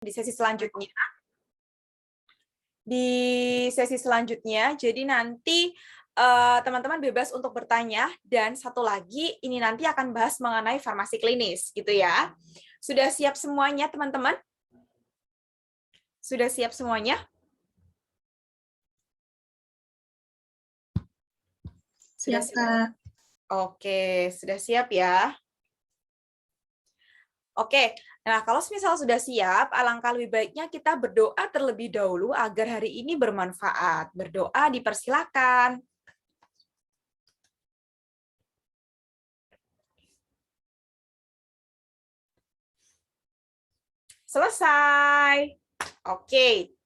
di sesi selanjutnya. Jadi nanti teman-teman bebas untuk bertanya, dan satu lagi ini nanti akan bahas mengenai farmasi klinis, gitu ya. Sudah siap semuanya, teman-teman? Sudah siap semuanya? Sudah siap? Oke, sudah siap ya. Oke, nah kalau misal sudah siap, alangkah lebih baiknya kita berdoa terlebih dahulu agar hari ini bermanfaat. Berdoa dipersilakan. Selesai. Oke.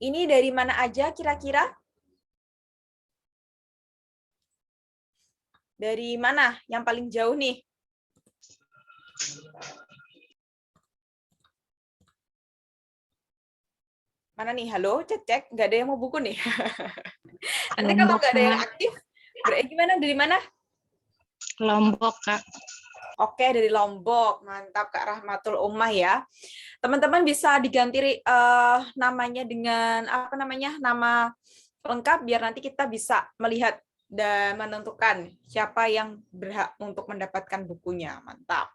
Ini dari mana aja kira-kira? Dari mana yang paling jauh nih? Mana nih? Halo, cek. Nggak ada yang mau buku nih. Nanti kalau nggak ada yang aktif, gimana? Dari mana? Lombok, Kak. Oke, dari Lombok. Mantap, Kak Rahmatul Ummah ya. Teman-teman bisa diganti namanya dengan apa namanya? Nama lengkap biar nanti kita bisa melihat dan menentukan siapa yang berhak untuk mendapatkan bukunya. Mantap.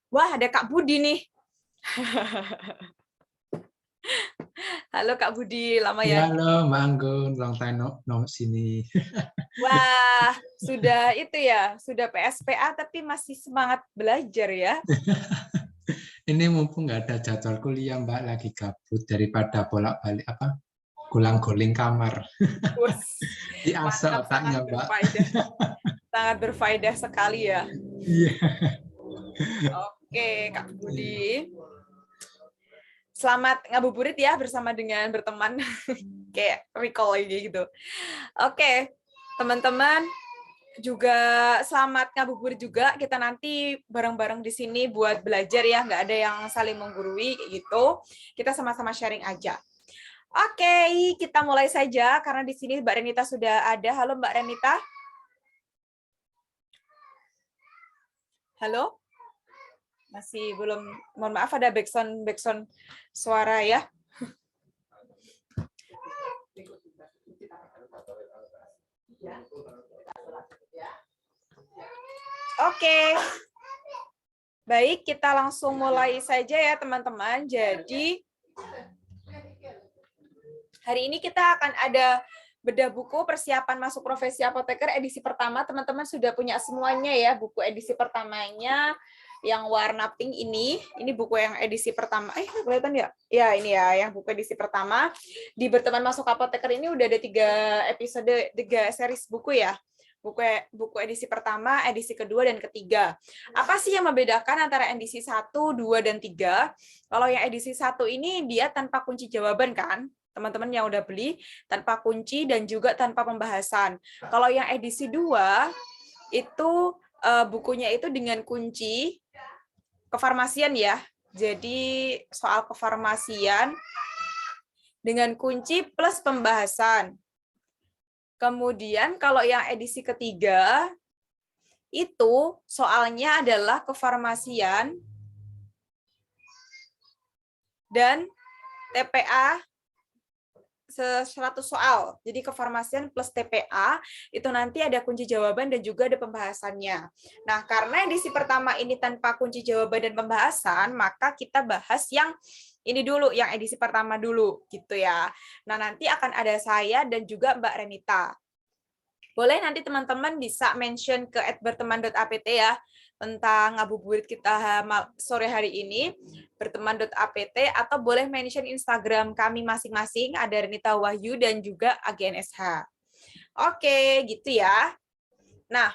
Wah, ada Kak Budi nih. Halo Kak Budi, lama ya. Halo Mbak Anggun, long time no sini. Wah, sudah itu ya, sudah PSPA tapi masih semangat belajar ya. Ini mumpung nggak ada jadwal kuliah Mbak, lagi gabut daripada bolak-balik gulang-guling kamar. Diasah otaknya Mbak. Sangat berfaedah sekali ya. Iya. Oke, Kak Budi. Selamat ngabuburit ya bersama dengan berteman. Kayak recall gitu. Oke, teman-teman juga selamat ngabuburit juga. Kita nanti bareng-bareng di sini buat belajar ya, nggak ada yang saling menggurui kayak gitu. Kita sama-sama sharing aja. Oke, kita mulai saja karena di sini Mbak Renita sudah ada. Halo Mbak Renita. Halo. Masih belum, mohon maaf ada backsound suara ya. Oke. Baik, kita langsung mulai saja ya teman-teman. Jadi hari ini kita akan ada bedah buku persiapan masuk profesi apoteker edisi pertama. Teman-teman sudah punya semuanya ya buku edisi pertamanya yang warna pink ini buku yang edisi pertama. Kelihatan ya? Ya, ini ya yang buku edisi pertama. Di Berteman Masuk Apoteker ini udah ada 3 episode, 3 series buku ya. Buku edisi pertama, edisi kedua, dan ketiga. Apa sih yang membedakan antara edisi 1, 2, dan 3? Kalau yang edisi 1 ini dia tanpa kunci jawaban kan? Teman-teman yang udah beli, tanpa kunci dan juga tanpa pembahasan. Kalau yang edisi 2, itu bukunya itu dengan kunci kefarmasian ya. Jadi soal kefarmasian dengan kunci plus pembahasan. Kemudian kalau yang edisi ketiga itu soalnya adalah kefarmasian dan TPA 100 soal. Jadi kefarmasian plus TPA itu nanti ada kunci jawaban dan juga ada pembahasannya. Nah, karena edisi pertama ini tanpa kunci jawaban dan pembahasan, maka kita bahas yang ini dulu, yang edisi pertama dulu gitu ya. Nah, nanti akan ada saya dan juga Mbak Renita. Boleh nanti teman-teman bisa mention ke @berteman.apt ya tentang ngabuburit kita sore hari ini, berteman.apt, atau boleh mention Instagram kami masing-masing, ada Renita Wahyu dan juga AGNSH. Oke, gitu ya. Nah,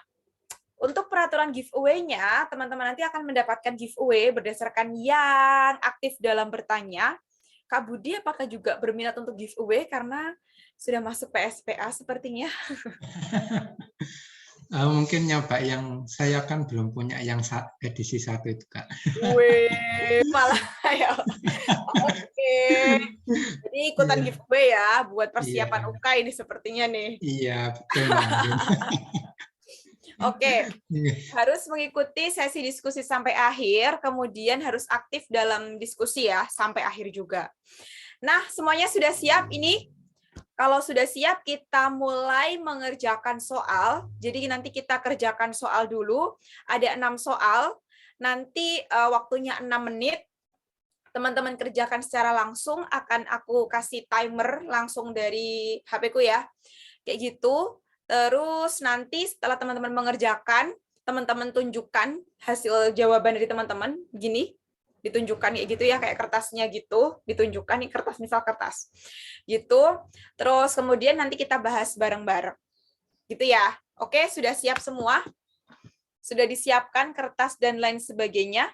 untuk peraturan giveaway-nya, teman-teman nanti akan mendapatkan giveaway berdasarkan yang aktif dalam bertanya. Kak Budi, apakah juga berminat untuk giveaway karena sudah masuk PSPA sepertinya? Mungkin nyoba yang saya kan belum punya yang edisi 1 itu Kak. Wih, malah ya. Oke. Jadi ikutan giveaway ya buat persiapan UK ini sepertinya nih. Iya, betul. Oke, harus mengikuti sesi diskusi sampai akhir, kemudian harus aktif dalam diskusi ya, sampai akhir juga. Nah, semuanya sudah siap ini? Kalau sudah siap, kita mulai mengerjakan soal. Jadi nanti kita kerjakan soal dulu. Ada 6 soal. Nanti waktunya 6 menit. Teman-teman kerjakan secara langsung, akan aku kasih timer langsung dari HP-ku ya. Kayak gitu. Terus nanti setelah teman-teman mengerjakan, teman-teman tunjukkan hasil jawaban dari teman-teman. Gini, ditunjukkan kayak gitu ya, kayak kertasnya gitu. Ditunjukkan nih kertas, misal kertas. Gitu. Terus kemudian nanti kita bahas bareng-bareng. Gitu ya. Oke, sudah siap semua? Sudah disiapkan kertas dan lain sebagainya?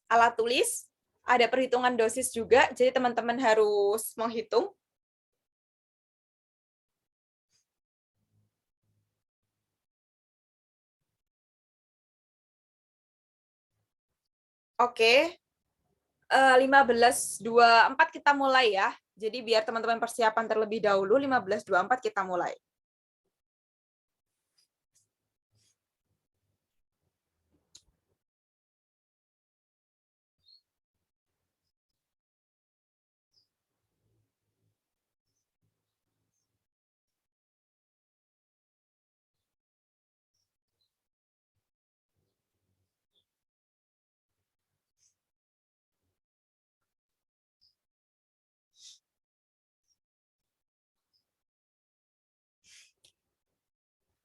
Alat tulis, ada perhitungan dosis juga, jadi teman-teman harus menghitung. Oke, 15.24 kita mulai ya. Jadi biar teman-teman persiapan terlebih dahulu, 15.24 kita mulai.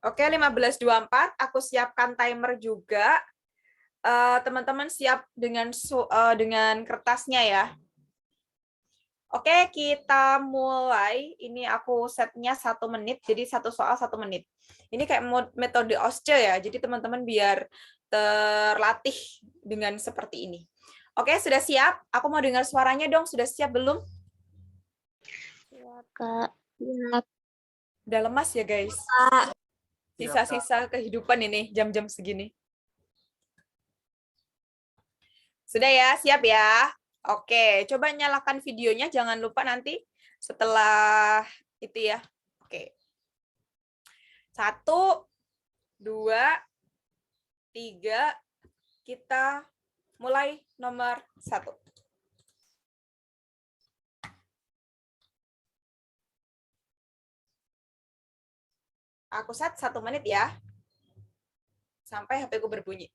Oke, 15.24, aku siapkan timer juga. Teman-teman siap dengan kertasnya ya. Oke, kita mulai. Ini aku setnya 1 menit, jadi satu soal 1 menit. Ini kayak metode OSCE ya, jadi teman-teman biar terlatih dengan seperti ini. Oke, sudah siap? Aku mau dengar suaranya dong, sudah siap belum? Siap, Kak. Siap. Udah lemas ya, guys? Sisa-sisa kehidupan ini, jam-jam segini. Sudah ya, siap ya? Oke, coba nyalakan videonya, jangan lupa nanti setelah itu ya. Oke. 1, 2, 3, kita mulai nomor 1. Aku set 1 menit ya, sampai HP ku berbunyi.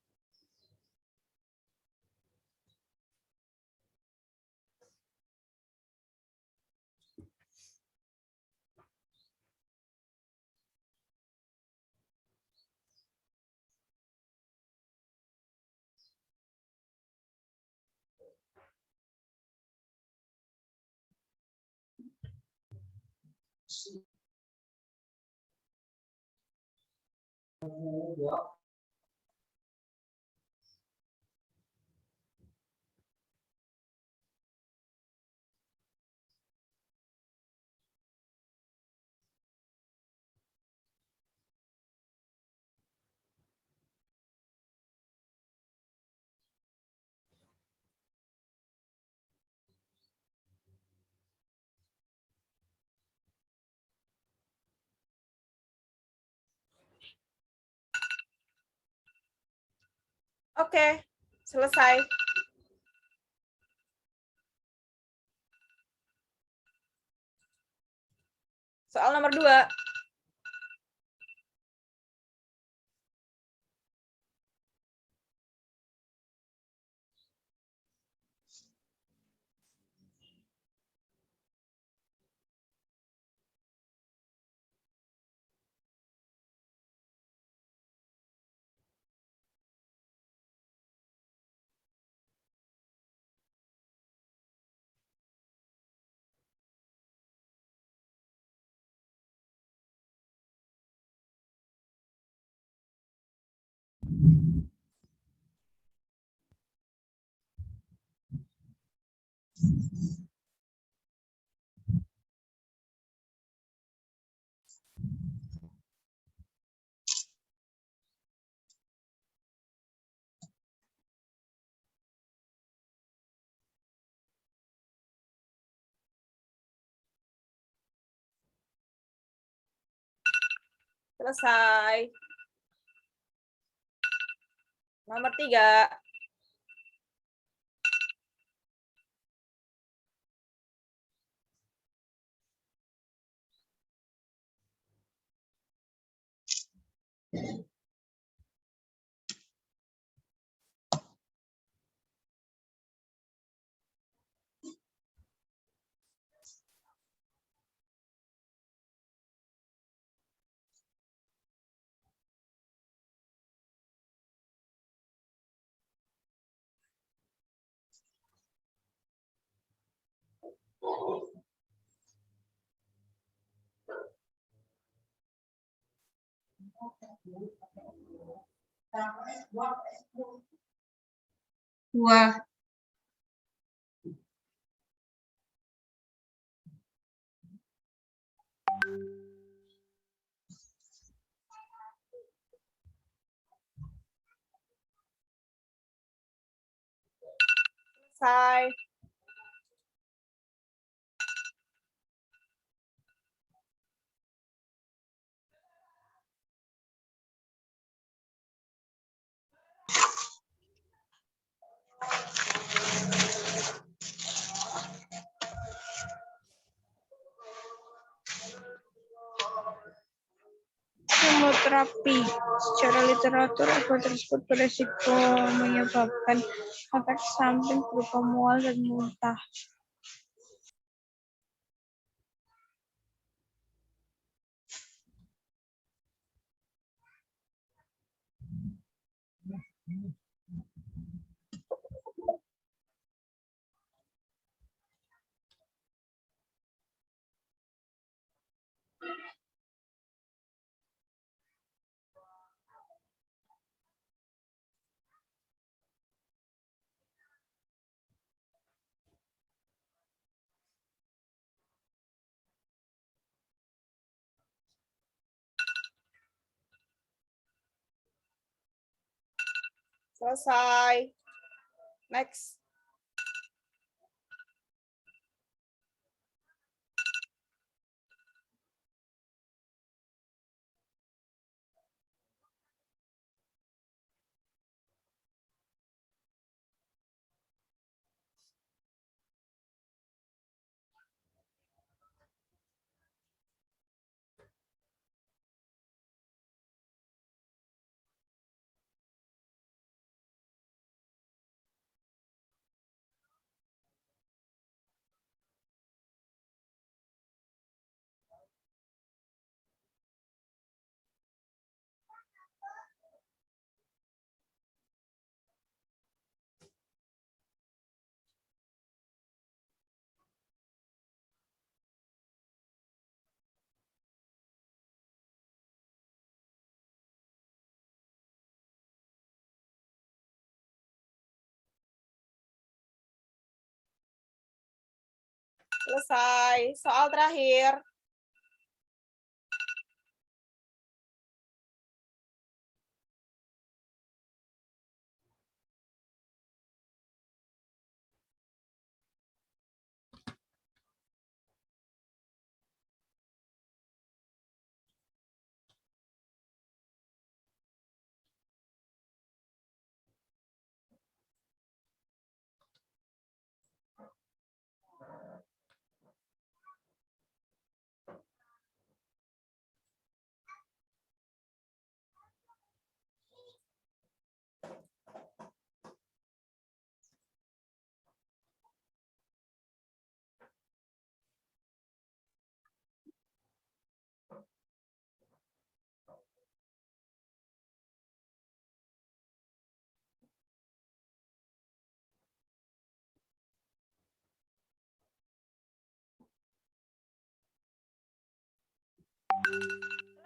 Oke, selesai. Soal nomor 2. Selesai. Nomor 3. Wah, Selesai. kemoterapi. Secara literatur, obat tersebut beresiko menyebabkan efek samping berupa mual dan muntah. Selesai. Next. Selesai. Soal terakhir.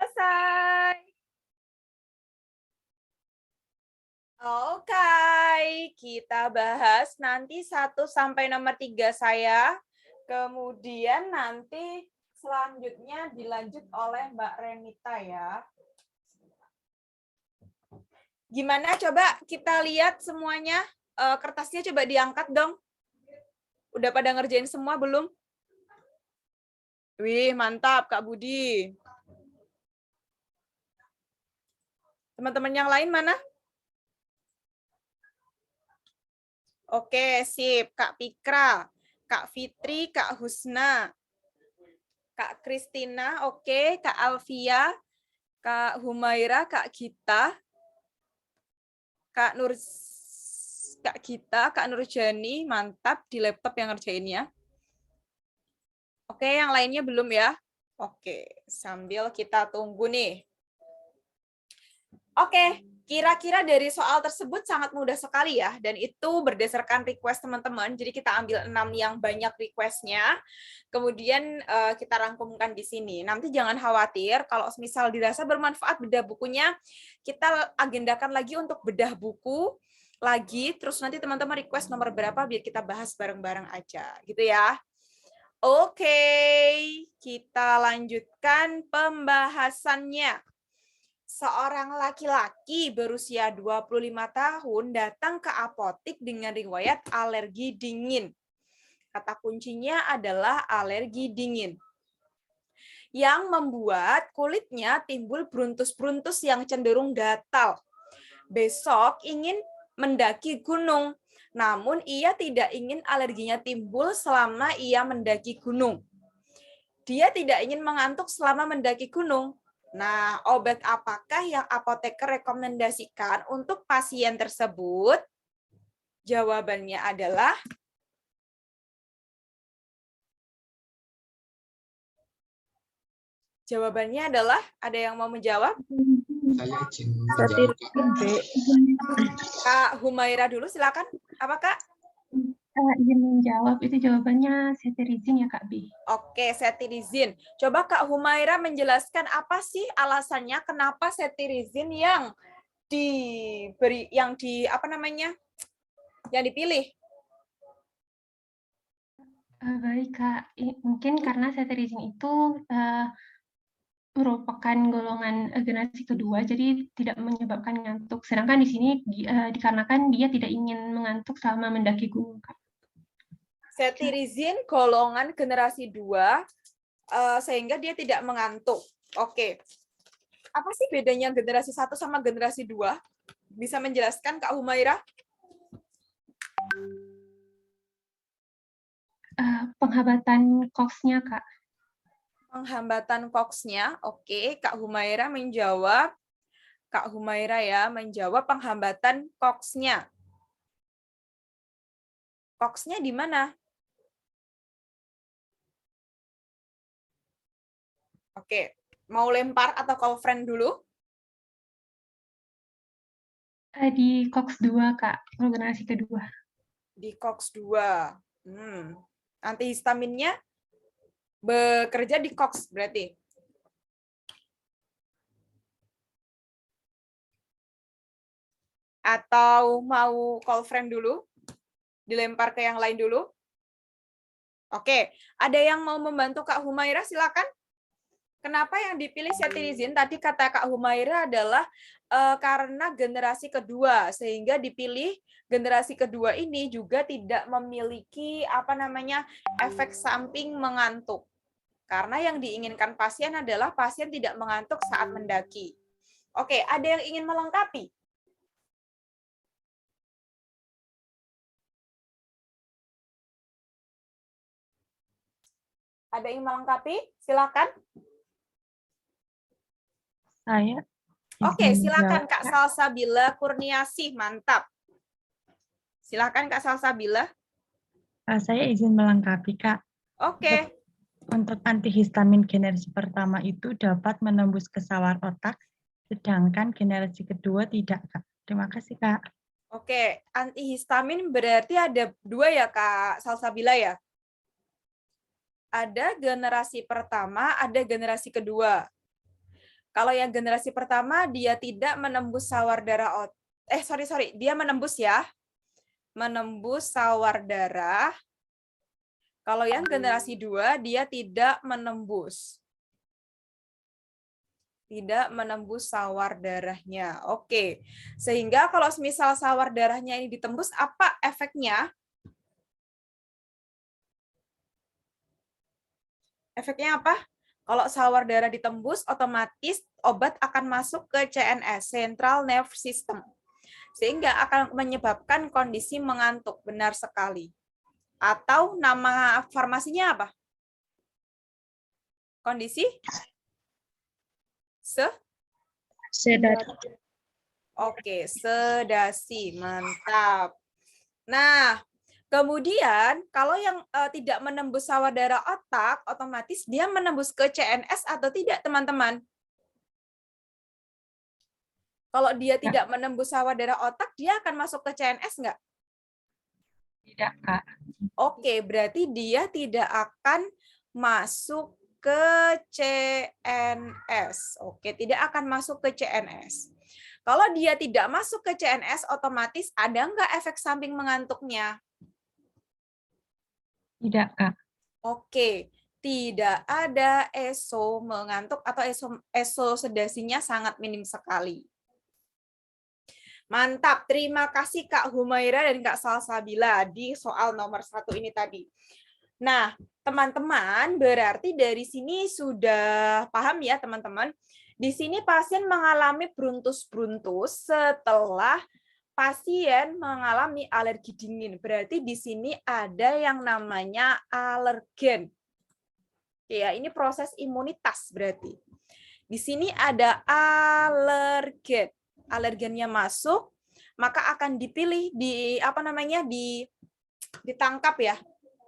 Selesai. Oke, kita bahas nanti 1 sampai nomor 3 saya. Kemudian nanti selanjutnya dilanjut oleh Mbak Renita ya. Gimana coba kita lihat semuanya? Kertasnya coba diangkat dong. Udah pada ngerjain semua belum? Wih, mantap Kak Budi. Teman-teman yang lain mana? Oke, sip. Kak Pikra, Kak Fitri, Kak Husna, Kak Kristina, oke. Kak Alfia, Kak Humaira, Kak Gita, Kak Nur, Kak Gita, Kak Nurjani, mantap di laptop yang ngerjainnya. Oke, yang lainnya belum ya? Oke, sambil kita tunggu nih. Oke, kira-kira dari soal tersebut sangat mudah sekali ya, dan itu berdasarkan request teman-teman. Jadi kita ambil 6 yang banyak requestnya, kemudian kita rangkumkan di sini. Nanti jangan khawatir, kalau misal dirasa bermanfaat bedah bukunya, kita agendakan lagi untuk bedah buku lagi, terus nanti teman-teman request nomor berapa biar kita bahas bareng-bareng aja, gitu ya. Oke, kita lanjutkan pembahasannya. Seorang laki-laki berusia 25 tahun datang ke apotik dengan riwayat alergi dingin. Kata kuncinya adalah alergi dingin. Yang membuat kulitnya timbul bruntus-bruntus yang cenderung gatal. Besok ingin mendaki gunung, namun ia tidak ingin alerginya timbul selama ia mendaki gunung. Dia tidak ingin mengantuk selama mendaki gunung. Nah, obat apakah yang apoteker rekomendasikan untuk pasien tersebut? Jawabannya adalah ada yang mau menjawab? Saya izin menjawab, Kak. Kak Humaira dulu, silakan. Apa, Kak? Izin menjawab, itu jawabannya cetirizin ya Kak B. Oke, cetirizin. Coba Kak Humaira menjelaskan apa sih alasannya kenapa cetirizin yang diberi, yang dipilih? Baik Kak, mungkin karena cetirizin itu merupakan golongan generasi kedua, jadi tidak menyebabkan ngantuk. Sedangkan di sini dikarenakan dia tidak ingin mengantuk selama mendaki gunung Kak. Cetirizin golongan generasi 2 sehingga dia tidak mengantuk. Oke. Apa sih bedanya generasi 1 sama generasi 2? Bisa menjelaskan Kak Humaira? Penghambatan COX-nya Kak. Penghambatan COX-nya. Oke, Kak Humaira menjawab. Kak Humaira ya menjawab penghambatan COX-nya. COX-nya di mana? Oke, mau lempar atau call friend dulu? Di COX-2 Kak, generasi kedua. Di COX-2. Antihistaminnya bekerja di COX berarti. Atau mau call friend dulu? Dilempar ke yang lain dulu? Oke, ada yang mau membantu Kak Humaira? Silakan. Kenapa yang dipilih cetirizin? Tadi kata Kak Humaira adalah karena generasi kedua, sehingga dipilih generasi kedua ini juga tidak memiliki efek samping mengantuk. Karena yang diinginkan pasien adalah pasien tidak mengantuk saat mendaki. Oke, ada yang ingin melengkapi? Ada yang melengkapi? Silakan. Saya. Oke, silakan Kak Salsabila Kurniasih, mantap. Silakan Kak Salsabila. Saya izin melengkapi Kak. Oke. Untuk antihistamin generasi pertama itu dapat menembus ke sawar otak, sedangkan generasi kedua tidak Kak. Terima kasih Kak. Oke, antihistamin berarti ada 2 ya Kak Salsabila ya? Ada generasi pertama, ada generasi kedua. Kalau yang generasi pertama dia tidak menembus sawar darah dia menembus ya. Menembus sawar darah. Kalau yang generasi 2 dia tidak menembus. Tidak menembus sawar darahnya. Oke. Sehingga kalau misal sawar darahnya ini ditembus, apa efeknya? Efeknya apa? Kalau sawar darah ditembus, otomatis obat akan masuk ke CNS, Central Nervous System. Sehingga akan menyebabkan kondisi mengantuk, benar sekali. Atau nama farmasinya apa? Kondisi? Sedatif. Oke, sedasi, mantap. Nah, kemudian kalau yang tidak menembus sawah-dara otak, otomatis dia menembus ke CNS atau tidak, teman-teman? Kalau dia tidak menembus sawah-dara otak, dia akan masuk ke CNS nggak? Tidak, Kak. Oke, berarti dia tidak akan masuk ke CNS. Oke, tidak akan masuk ke CNS. Kalau dia tidak masuk ke CNS, otomatis ada nggak efek samping mengantuknya? Tidak, Kak. Oke, tidak ada ESO mengantuk atau ESO sedasinya sangat minim sekali. Mantap, terima kasih Kak Humaira dan Kak Salsabila di soal nomor 1 ini tadi. Nah, teman-teman, berarti dari sini sudah paham ya teman-teman. Di sini pasien mengalami bruntus-bruntus setelah pasien mengalami alergi dingin. Berarti di sini ada yang namanya alergen. Ya, ini proses imunitas berarti. Di sini ada alergen. Alergennya masuk, maka akan dipilih ditangkap ya.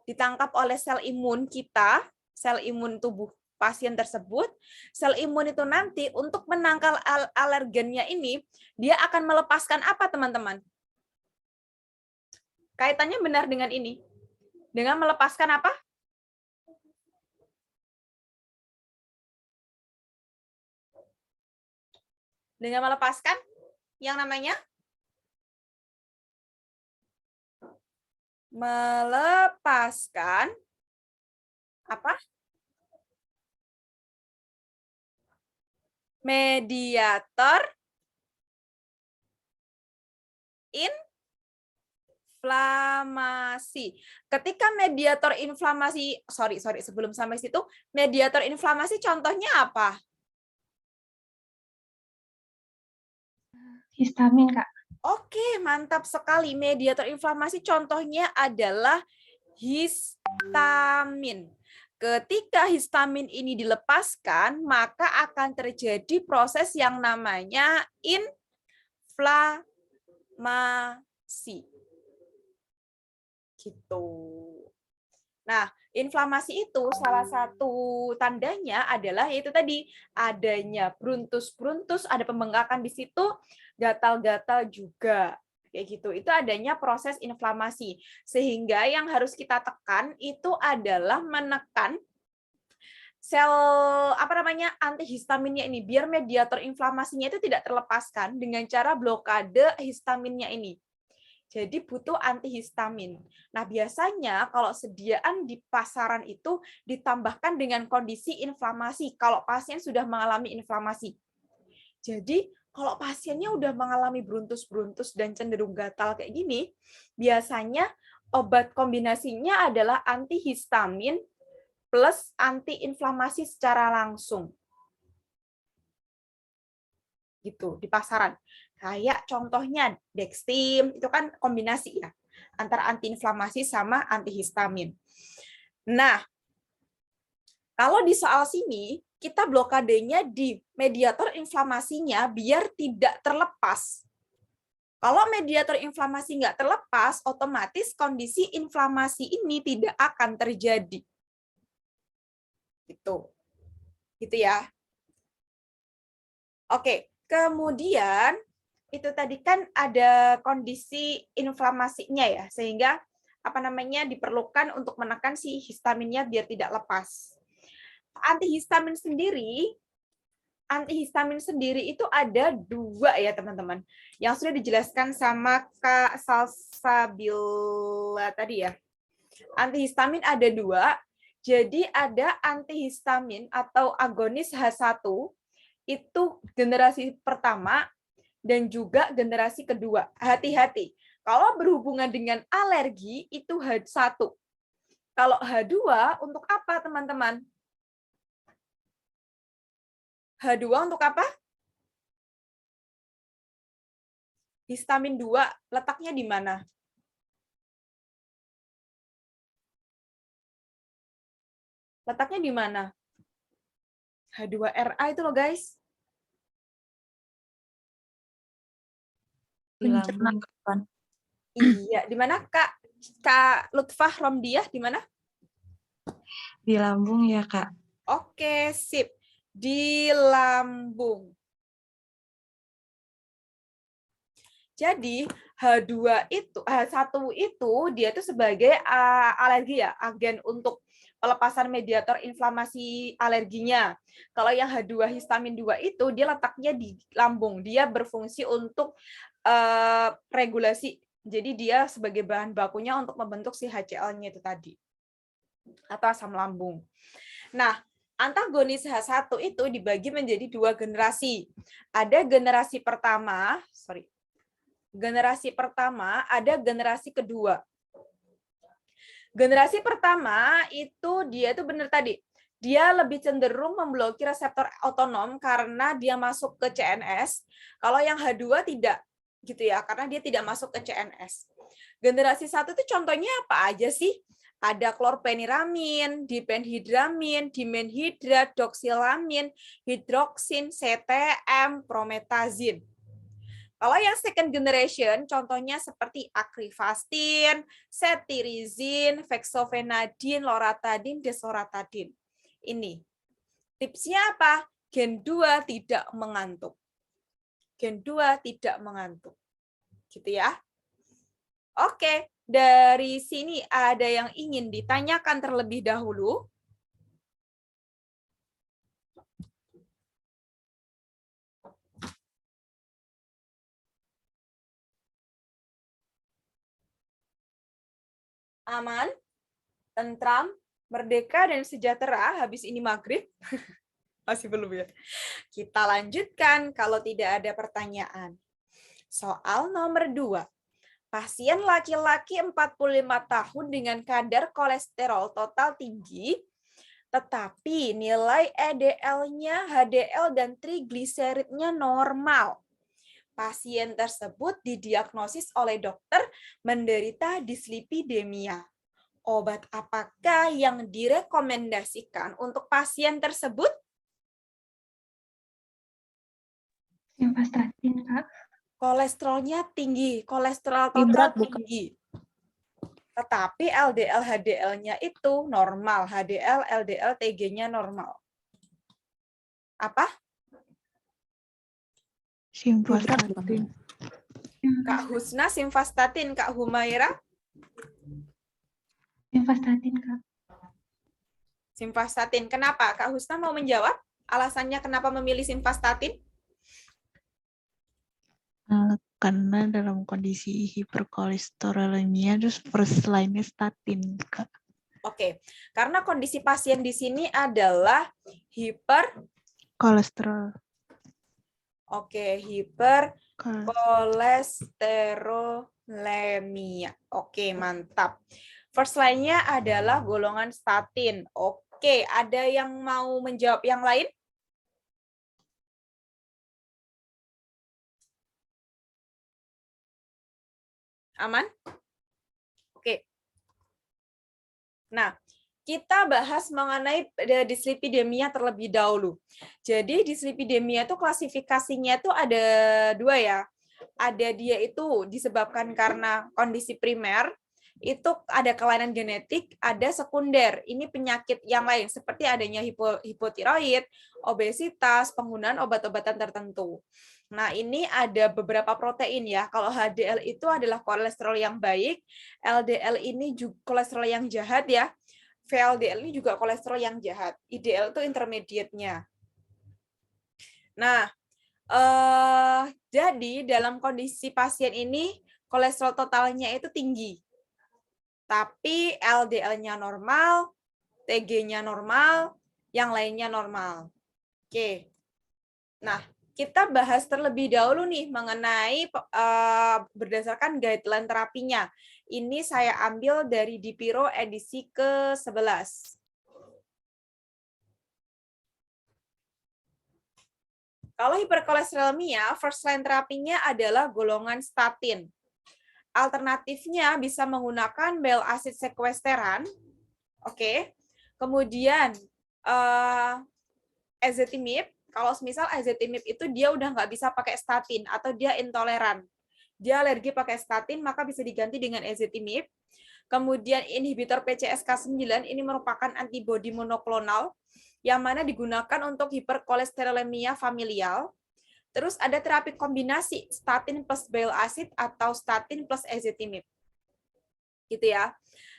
Ditangkap oleh sel imun kita, sel imun tubuh pasien tersebut. Sel imun itu nanti untuk menangkal alergennya ini, dia akan melepaskan apa, teman-teman? Kaitannya benar dengan ini. Dengan melepaskan apa? Dengan melepaskan yang namanya melepaskan apa? Mediator inflamasi. Ketika mediator inflamasi, sebelum sampai situ, mediator inflamasi contohnya apa? Histamin, Kak. Oke, mantap sekali. Mediator inflamasi contohnya adalah histamin. Ketika histamin ini dilepaskan, maka akan terjadi proses yang namanya inflamasi. Gitu. Nah, inflamasi itu salah satu tandanya adalah yaitu tadi adanya bruntus-bruntus, ada pembengkakan di situ, gatal-gatal juga. Kayak gitu. Itu adanya proses inflamasi. Sehingga yang harus kita tekan itu adalah menekan sel antihistaminnya ini biar mediator inflamasinya itu tidak terlepaskan dengan cara blokade histaminnya ini. Jadi butuh antihistamin. Nah, biasanya kalau sediaan di pasaran itu ditambahkan dengan kondisi inflamasi kalau pasien sudah mengalami inflamasi. Jadi kalau pasiennya udah mengalami bruntus-bruntus dan cenderung gatal kayak gini, biasanya obat kombinasinya adalah antihistamin plus antiinflamasi secara langsung. Gitu, di pasaran. Kayak contohnya Dextim, itu kan kombinasi ya, antara antiinflamasi sama antihistamin. Nah, kalau di soal sini, kita blokadenya di mediator inflamasinya biar tidak terlepas. Kalau mediator inflamasi nggak terlepas, otomatis kondisi inflamasi ini tidak akan terjadi. Gitu ya. Oke, kemudian itu tadi kan ada kondisi inflamasinya ya, sehingga diperlukan untuk menekan si histaminnya biar tidak lepas. Antihistamin sendiri itu ada 2 ya teman-teman, yang sudah dijelaskan sama Kak Salsabila tadi ya. Antihistamin ada 2, jadi ada antihistamin atau agonis H1 itu generasi pertama dan juga generasi kedua. Hati-hati, kalau berhubungan dengan alergi itu H1. Kalau H2 untuk apa teman-teman? H2 untuk apa? Histamin 2 letaknya di mana? Letaknya di mana? H2RA itu loh, guys. Pencernaan. Iya, di mana Kak Lutfah Romdiah di mana? Di lambung ya, Kak. Oke, sip. Di lambung. Jadi H2 itu, H1 itu dia itu sebagai alergi ya, agen untuk pelepasan mediator inflamasi alerginya. Kalau yang H2 histamin 2 itu dia letaknya di lambung, dia berfungsi untuk regulasi. Jadi dia sebagai bahan bakunya untuk membentuk si HCl-nya itu tadi. Atau asam lambung. Nah, antagonis H1 itu dibagi menjadi 2 generasi. Ada generasi pertama, generasi pertama, ada generasi kedua. Generasi pertama itu dia itu benar tadi. Dia lebih cenderung memblokir reseptor otonom karena dia masuk ke CNS. Kalau yang H2 tidak gitu ya, karena dia tidak masuk ke CNS. Generasi 1 itu contohnya apa aja sih? Ada klorpeniramin, dipenhidramin, dimenhidrat, doksilamin, hidroksin, CTM, prometazin. Kalau yang second generation, contohnya seperti akrivastin, cetirizin, fexofenadin, loratadin, desoratadin. Ini. Tipsnya apa? Gen 2 tidak mengantuk. Gen 2 tidak mengantuk. Gitu ya. Oke, dari sini ada yang ingin ditanyakan terlebih dahulu? Aman, tentram, merdeka, dan sejahtera habis ini maghrib? Masih belum ya? Kita lanjutkan kalau tidak ada pertanyaan. Soal nomor 2. Pasien laki-laki 45 tahun dengan kadar kolesterol total tinggi, tetapi nilai LDL-nya, HDL, dan trigliseridnya normal. Pasien tersebut didiagnosis oleh dokter menderita dislipidemia. Obat apakah yang direkomendasikan untuk pasien tersebut? Simvastatin, Kak. Kolesterolnya tinggi, kolesterol total tinggi. Tetapi LDL, HDL-nya itu normal. HDL, LDL, TG-nya normal. Apa? Simvastatin. Kak Husna, simvastatin. Kak Humaira? Simvastatin, Kak. Simvastatin. Kenapa? Kak Husna mau menjawab? Alasannya kenapa memilih simvastatin? Karena dalam kondisi hiperkolesterolemia, terus first line-nya statin, Kak. Oke, karena kondisi pasien di sini adalah Kolesterol. Oke, hiperkolesterolemia. Oke, mantap. First line-nya adalah golongan statin. Oke, ada yang mau menjawab yang lain? Aman? Oke. Nah, kita bahas mengenai dislipidemia terlebih dahulu. Jadi dislipidemia itu klasifikasinya itu ada 2 ya. Ada dia itu disebabkan karena kondisi primer, itu ada kelainan genetik, ada sekunder. Ini penyakit yang lain seperti adanya hipotiroid, obesitas, penggunaan obat-obatan tertentu. Nah, ini ada beberapa protein ya. Kalau HDL itu adalah kolesterol yang baik, LDL ini juga kolesterol yang jahat ya. VLDL ini juga kolesterol yang jahat. IDL itu intermediate-nya. Nah, jadi dalam kondisi pasien ini kolesterol totalnya itu tinggi. Tapi LDL-nya normal, TG-nya normal, yang lainnya normal. Oke. Nah, kita bahas terlebih dahulu nih mengenai berdasarkan guideline terapinya. Ini saya ambil dari Dipiro edisi ke-11. Kalau hiperkolesterolemia, first line terapinya adalah golongan statin. Alternatifnya bisa menggunakan bile acid sequesteran. Oke. Kemudian ezetimibe. Kalau misal ezetimibe itu dia udah nggak bisa pakai statin atau dia intoleran. Dia alergi pakai statin, maka bisa diganti dengan ezetimibe. Kemudian inhibitor PCSK9 ini merupakan antibodi monoklonal yang mana digunakan untuk hiperkolesterolemia familial. Terus ada terapi kombinasi statin plus bile acid atau statin plus ezetimibe. Gitu ya.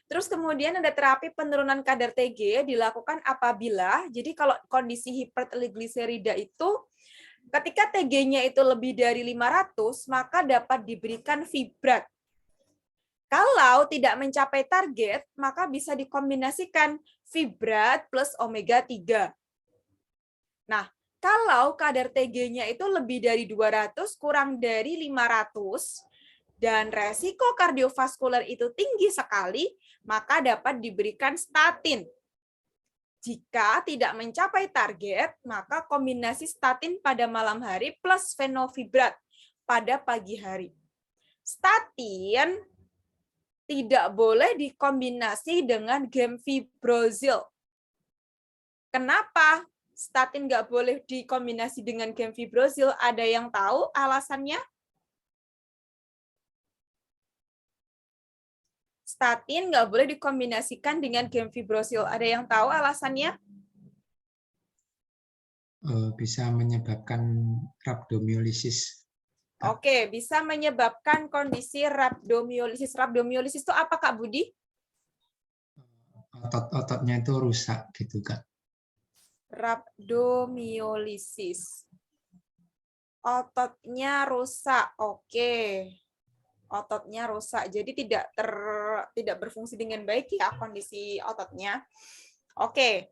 Terus kemudian ada terapi penurunan kadar TG dilakukan apabila, jadi kalau kondisi hipertrigliserida itu ketika TG-nya itu lebih dari 500, maka dapat diberikan fibrat. Kalau tidak mencapai target, maka bisa dikombinasikan fibrat plus omega 3. Nah, kalau kadar TG-nya itu lebih dari 200, kurang dari 500, dan resiko kardiovaskular itu tinggi sekali, maka dapat diberikan statin. Jika tidak mencapai target, maka kombinasi statin pada malam hari plus fenofibrat pada pagi hari. Statin tidak boleh dikombinasi dengan gemfibrozil. Kenapa statin nggak boleh dikombinasi dengan gemfibrozil? Ada yang tahu alasannya? Statin nggak boleh dikombinasikan dengan gemfibrozil. Ada yang tahu alasannya? Bisa menyebabkan rhabdomyolysis. Oke, bisa menyebabkan kondisi rhabdomyolysis. Rhabdomyolysis itu apa, Kak Budi? Otot-ototnya itu rusak gitu, Kak. Rhabdomyolysis. Ototnya rusak. Oke. Ototnya rusak. Jadi tidak berfungsi dengan baik ya kondisi ototnya. Oke.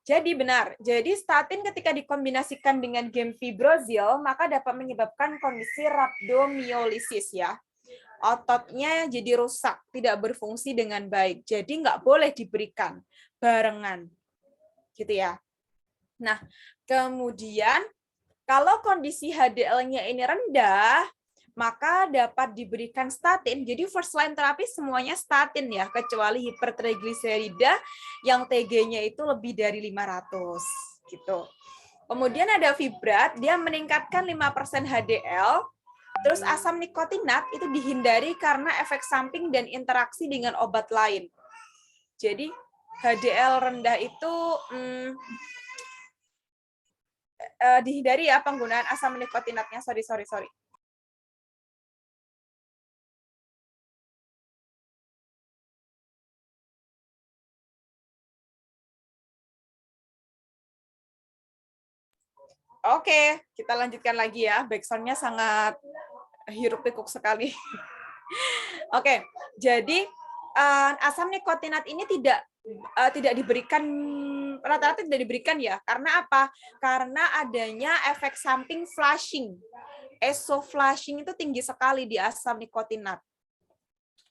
Jadi benar. Jadi statin ketika dikombinasikan dengan gemfibrozil maka dapat menyebabkan kondisi rhabdomyolysis ya. Ototnya jadi rusak, tidak berfungsi dengan baik. Jadi nggak boleh diberikan barengan. Gitu ya. Nah, kemudian kalau kondisi HDL-nya ini rendah, maka dapat diberikan statin. Jadi first line terapi semuanya statin ya, kecuali hipertrigliserida yang TG-nya itu lebih dari 500 gitu. Kemudian ada fibrat, dia meningkatkan 5% HDL. Terus asam nikotinat itu dihindari karena efek samping dan interaksi dengan obat lain. Jadi HDL rendah itu dihindari ya penggunaan asam nikotinatnya. Sorry. Oke, kita lanjutkan lagi ya. Backsound-nya sangat hiruk-pikuk sekali. Oke, jadi asam nikotinat ini tidak diberikan, rata-rata tidak diberikan ya. Karena apa? Karena adanya efek samping flushing. Esoflushing itu tinggi sekali di asam nikotinat.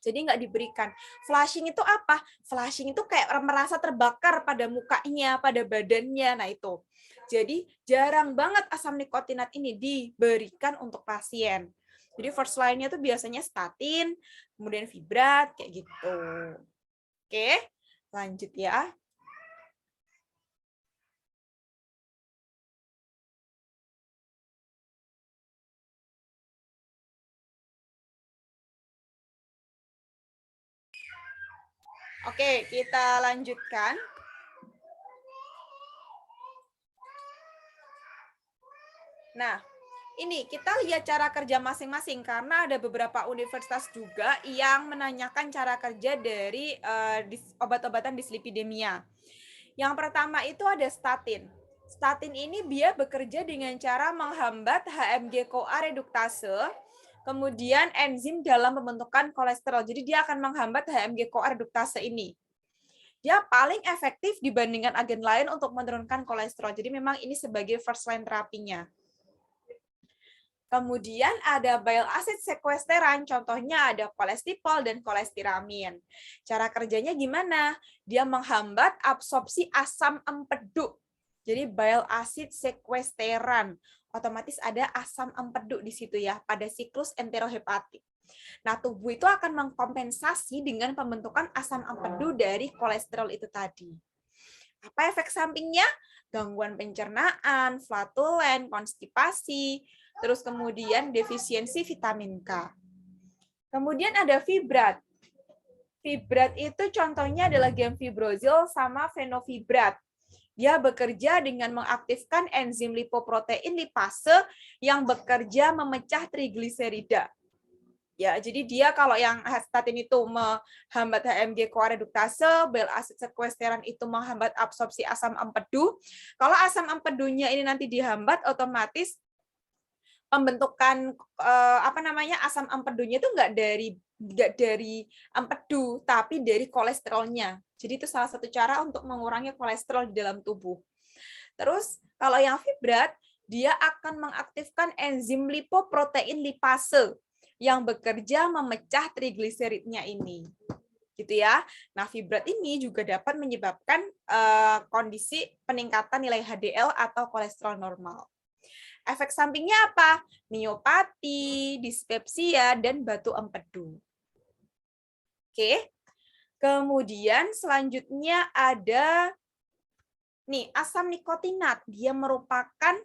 Jadi nggak diberikan. Flushing itu apa? Flushing itu kayak merasa terbakar pada mukanya, pada badannya. Nah itu. Jadi jarang banget asam nikotinat ini diberikan untuk pasien. Jadi first line-nya tuh biasanya statin, kemudian fibrat, kayak gitu. Oke, lanjut ya. Oke, kita lanjutkan. Nah, ini kita lihat cara kerja masing-masing karena ada beberapa universitas juga yang menanyakan cara kerja dari obat-obatan dislipidemia. Yang pertama itu ada statin. Statin ini dia bekerja dengan cara menghambat HMG-CoA reduktase, kemudian enzim dalam pembentukan kolesterol. Jadi dia akan menghambat HMG-CoA reduktase ini. Dia paling efektif dibandingkan agen lain untuk menurunkan kolesterol. Jadi memang ini sebagai first line terapinya. Kemudian ada bile acid sequesteran, contohnya ada kolestipol dan kolestiramin. Cara kerjanya gimana? Dia menghambat absorpsi asam empedu. Jadi bile acid sequesteran otomatis ada asam empedu di situ ya, pada siklus enterohepatik. Nah, tubuh itu akan mengkompensasi dengan pembentukan asam empedu dari kolesterol itu tadi. Apa efek sampingnya? Gangguan pencernaan, flatulen, konstipasi, terus kemudian defisiensi vitamin K. Kemudian ada fibrat. Fibrat itu contohnya adalah gemfibrozil sama fenofibrat. Dia bekerja dengan mengaktifkan enzim lipoprotein lipase yang bekerja memecah trigliserida. Ya, jadi dia kalau yang statin itu menghambat HMG-CoA reduktase, bile acid sequesteran itu menghambat absorpsi asam empedu. Kalau asam empedunya ini nanti dihambat, otomatis pembentukan asam empedunya itu nggak dari empedu, tapi dari kolesterolnya. Jadi itu salah satu cara untuk mengurangi kolesterol di dalam tubuh. Terus kalau yang fibrat, dia akan mengaktifkan enzim lipoprotein lipase yang bekerja memecah trigliseridnya ini. Gitu ya. Nah, fibrat ini juga dapat menyebabkan kondisi peningkatan nilai HDL atau kolesterol normal. Efek sampingnya apa? Miopati, dispepsia, dan batu empedu. Oke. Kemudian selanjutnya ada nih asam nikotinat. Dia merupakan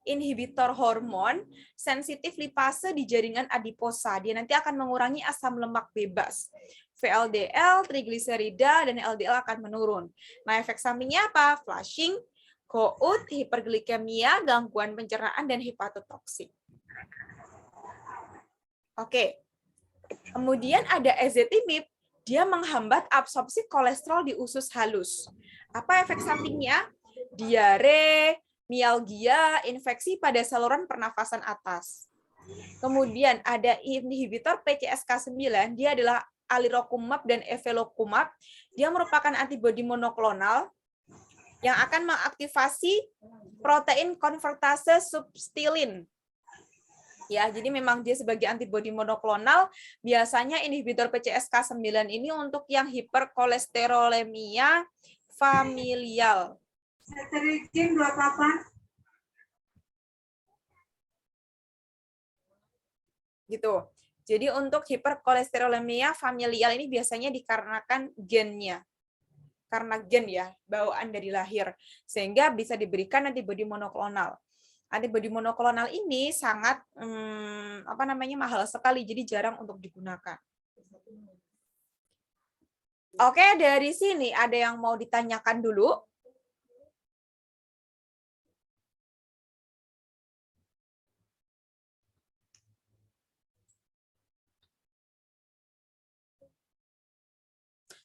inhibitor hormon sensitif lipase di jaringan adiposa. Dia nanti akan mengurangi asam lemak bebas. VLDL, trigliserida, dan LDL akan menurun. Nah, efek sampingnya apa? Flushing, gout, hiperglikemia, gangguan pencernaan, dan hepatotoksik. Oke. Kemudian ada ezetimibe. Dia menghambat absorpsi kolesterol di usus halus. Apa efek sampingnya? Diare, mialgia, infeksi pada saluran pernafasan atas. Kemudian ada inhibitor PCSK9, dia adalah alirocumab dan evolocumab. Dia merupakan antibodi monoklonal yang akan mengaktifasi protein konvertase substilin. Ya, jadi memang dia sebagai antibodi monoklonal, biasanya inhibitor PCSK9 ini untuk yang hiperkolesterolemia familial. Gitu. Jadi untuk hiperkolesterolemia familial ini biasanya dikarenakan gennya. Karena gen ya, bawaan dari lahir. Sehingga bisa diberikan antibodi monoklonal. Antibodi monoklonal ini sangat mahal sekali, jadi jarang untuk digunakan. Oke, dari sini ada yang mau ditanyakan dulu?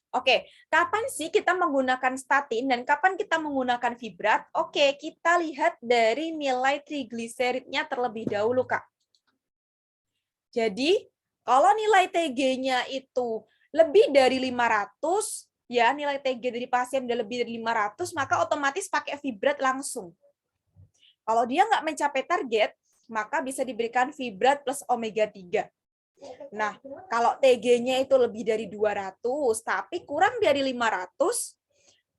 Oke, kapan sih kita menggunakan statin dan kapan kita menggunakan fibrat? Oke, kita lihat dari nilai trigliseridnya terlebih dahulu, Kak. Jadi, kalau nilai TG-nya itu lebih dari 500, ya, nilai TG dari pasien udah lebih dari 500, maka otomatis pakai fibrat langsung. Kalau dia nggak mencapai target, maka bisa diberikan fibrat plus omega 3. Nah, kalau TG-nya itu lebih dari 200, tapi kurang dari 500,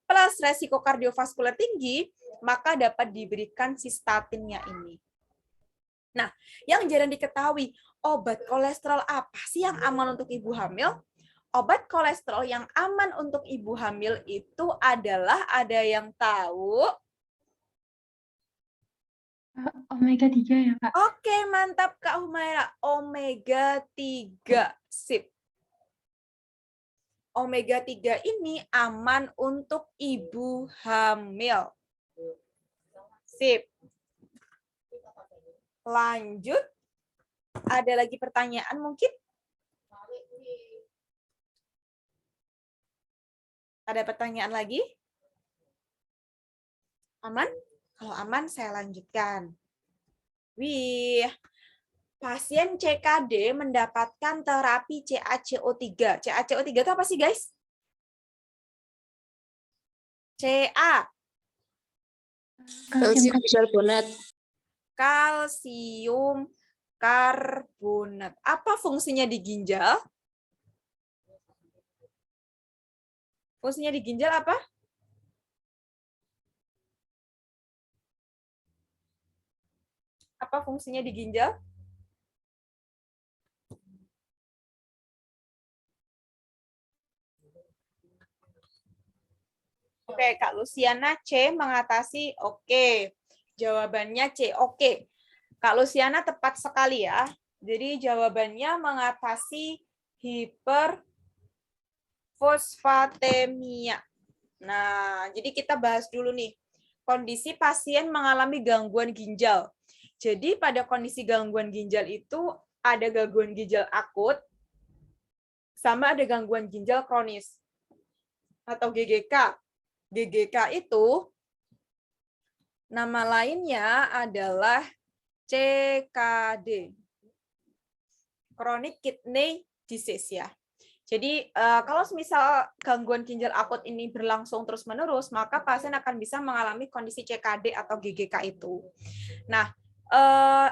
plus resiko kardiovaskuler tinggi, maka dapat diberikan sistatinnya ini. Nah, yang jarang diketahui, obat kolesterol apa sih yang aman untuk ibu hamil? Obat kolesterol yang aman untuk ibu hamil itu adalah, ada yang tahu? Omega 3 ya, Kak? Oke, mantap Kak Humaira. Omega 3. Sip. Omega 3 ini aman untuk ibu hamil. Sip. Lanjut. Ada lagi pertanyaan mungkin? Ada pertanyaan lagi? Aman? Kalau aman, saya lanjutkan. Wih, pasien CKD mendapatkan terapi CaCO3. CaCO3 itu apa sih, guys? Kalsium karbonat. Kalsium karbonat. Apa fungsinya di ginjal? Fungsinya di ginjal apa? Apa fungsinya di ginjal? Oke, Kak Luciana C mengatasi oke. Jawabannya C, oke. Kak Luciana tepat sekali ya. Jadi jawabannya mengatasi hiperfosfatemia. Nah, jadi kita bahas dulu nih. Kondisi pasien mengalami gangguan ginjal. Jadi pada kondisi gangguan ginjal itu ada gangguan ginjal akut sama ada gangguan ginjal kronis atau GGK. GGK itu nama lainnya adalah CKD. Chronic Kidney Disease ya. Jadi kalau misal gangguan ginjal akut ini berlangsung terus-menerus, maka pasien akan bisa mengalami kondisi CKD atau GGK itu. Nah,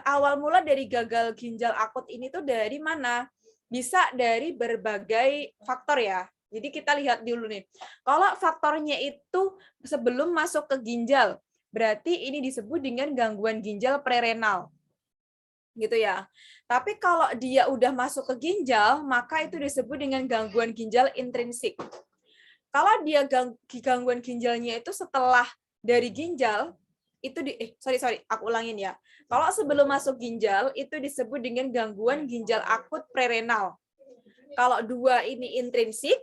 awal mula dari gagal ginjal akut ini tuh dari mana? Bisa dari berbagai faktor ya. Jadi kita lihat dulu nih. Kalau faktornya itu sebelum masuk ke ginjal, berarti ini disebut dengan gangguan ginjal prerenal. Gitu ya. Tapi kalau dia udah masuk ke ginjal, maka itu disebut dengan gangguan ginjal intrinsik. Kalau dia gangguan ginjalnya itu setelah dari ginjal, itu aku ulangin ya. Kalau sebelum masuk ginjal, itu disebut dengan gangguan ginjal akut prerenal. Kalau dua ini intrinsik,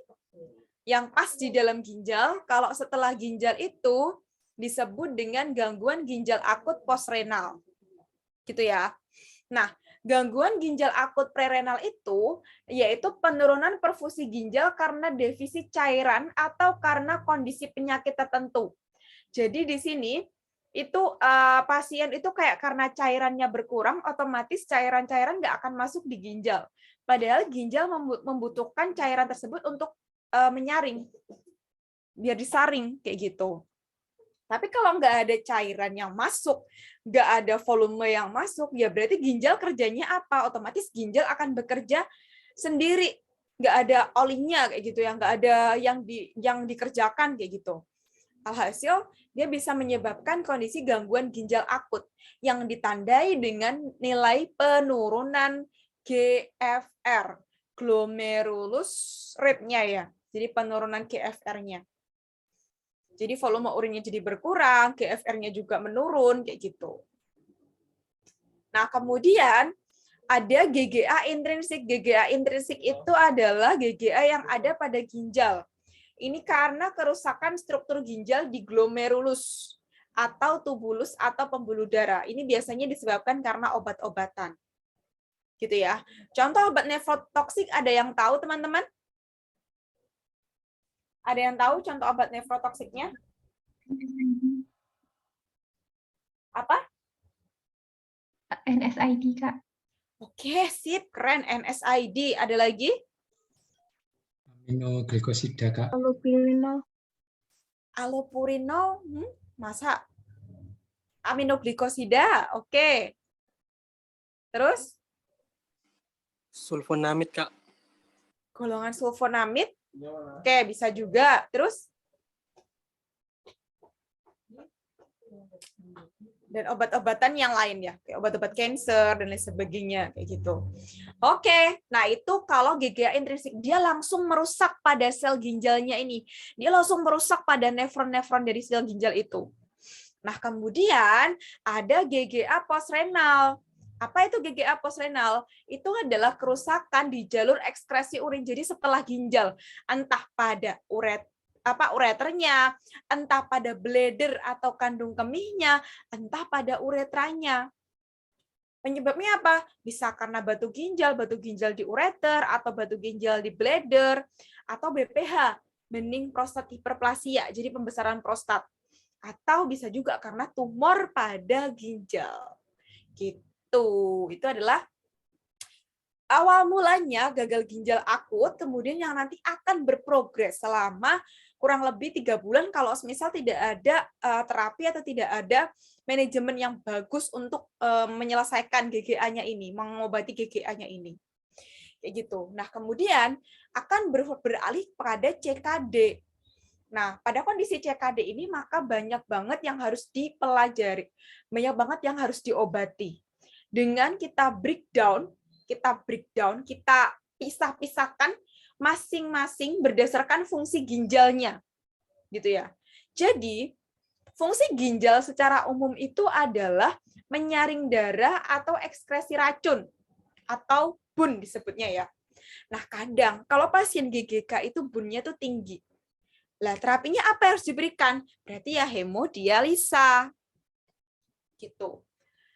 yang pas di dalam ginjal, kalau setelah ginjal itu disebut dengan gangguan ginjal akut postrenal. Gitu ya. Nah, gangguan ginjal akut prerenal itu yaitu penurunan perfusi ginjal karena defisit cairan atau karena kondisi penyakit tertentu. Jadi di sini itu pasien itu kayak karena cairannya berkurang, otomatis cairan-cairan nggak akan masuk di ginjal. Padahal ginjal membutuhkan cairan tersebut untuk menyaring, biar disaring kayak gitu. Tapi kalau nggak ada cairan yang masuk, nggak ada volume yang masuk, ya berarti ginjal kerjanya apa? Otomatis ginjal akan bekerja sendiri, nggak ada olinya kayak gitu ya, nggak ada yang dikerjakan kayak gitu. Alhasil dia bisa menyebabkan kondisi gangguan ginjal akut yang ditandai dengan nilai penurunan GFR, glomerulus rate-nya ya. Jadi penurunan GFR-nya. Jadi volume urinnya jadi berkurang, GFR-nya juga menurun, kayak gitu. Nah, kemudian ada GGA intrinsik. GGA intrinsik itu adalah GGA yang ada pada ginjal. Ini karena kerusakan struktur ginjal di glomerulus atau tubulus atau pembuluh darah. Ini biasanya disebabkan karena obat-obatan. Gitu ya. Contoh obat nefrotoksik ada yang tahu, teman-teman? Ada yang tahu contoh obat nefrotoksiknya? Apa? NSAID, Kak. Oke, sip, keren. NSAID. Ada lagi? Aminoglikosida, Kak. Allopurinol. Allopurinol? Masa? Aminoglikosida? Oke. Terus? Sulfonamid, Kak. Golongan sulfonamid? Oke, bisa juga. Terus? Dan obat-obatan yang lain ya, kayak obat-obat cancer dan lain sebagainya, kayak gitu. Oke, nah itu kalau GGA intrinsik, dia langsung merusak pada sel ginjalnya ini. Dia langsung merusak pada nefron-nefron dari sel ginjal itu. Nah, kemudian ada GGA postrenal. Apa itu GGA postrenal? Itu adalah kerusakan di jalur ekskresi urin. Jadi setelah ginjal, entah pada ureternya, entah pada bladder atau kandung kemihnya, entah pada uretranya. Penyebabnya apa? Bisa karena batu ginjal di ureter, atau batu ginjal di bladder, atau BPH, bening prostat hiperplasia, jadi pembesaran prostat. Atau bisa juga karena tumor pada ginjal. Gitu. Itu adalah awal mulanya gagal ginjal akut, kemudian yang nanti akan berprogres selama kurang lebih 3 bulan kalau misal tidak ada terapi atau tidak ada manajemen yang bagus untuk menyelesaikan GGA-nya ini, mengobati GGA-nya ini. Kayak gitu. Nah, kemudian akan beralih pada CKD. Nah, pada kondisi CKD ini maka banyak banget yang harus dipelajari, banyak banget yang harus diobati. dengan kita breakdown, kita pisah-pisahkan masing-masing berdasarkan fungsi ginjalnya, gitu ya. Jadi, fungsi ginjal secara umum itu adalah menyaring darah atau ekskresi racun, atau BUN disebutnya ya. Nah, kadang kalau pasien GGK itu BUN-nya tuh tinggi. Lah, terapinya apa yang harus diberikan? Berarti ya hemodialisa. Gitu.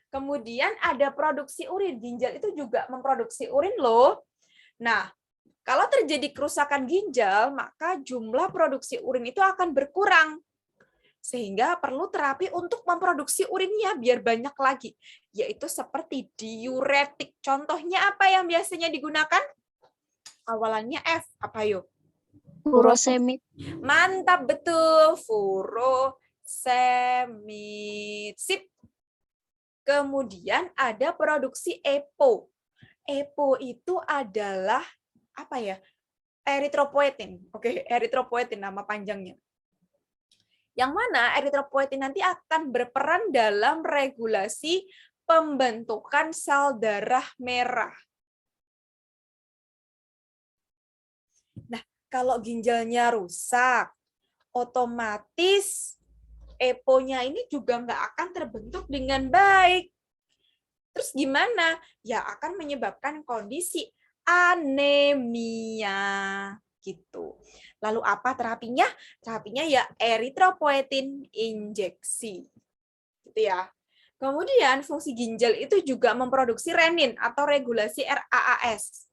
Kemudian ada produksi urin. Ginjal itu juga memproduksi urin loh. Nah, kalau terjadi kerusakan ginjal, maka jumlah produksi urin itu akan berkurang. Sehingga perlu terapi untuk memproduksi urinnya biar banyak lagi. Yaitu seperti diuretik. Contohnya apa yang biasanya digunakan? Awalannya F. Apa yuk? Furosemid. Mantap, betul. Furosemid. Sip. Kemudian ada produksi EPO. EPO itu adalah apa ya? Eritropoietin. Oke, eritropoietin nama panjangnya. Yang mana eritropoietin nanti akan berperan dalam regulasi pembentukan sel darah merah. Nah, kalau ginjalnya rusak, otomatis EPO-nya ini juga nggak akan terbentuk dengan baik. Terus gimana? Ya akan menyebabkan kondisi anemia gitu. Lalu apa terapinya? Terapinya ya eritropoietin injeksi. Gitu ya. Kemudian fungsi ginjal itu juga memproduksi renin atau regulasi RAAS.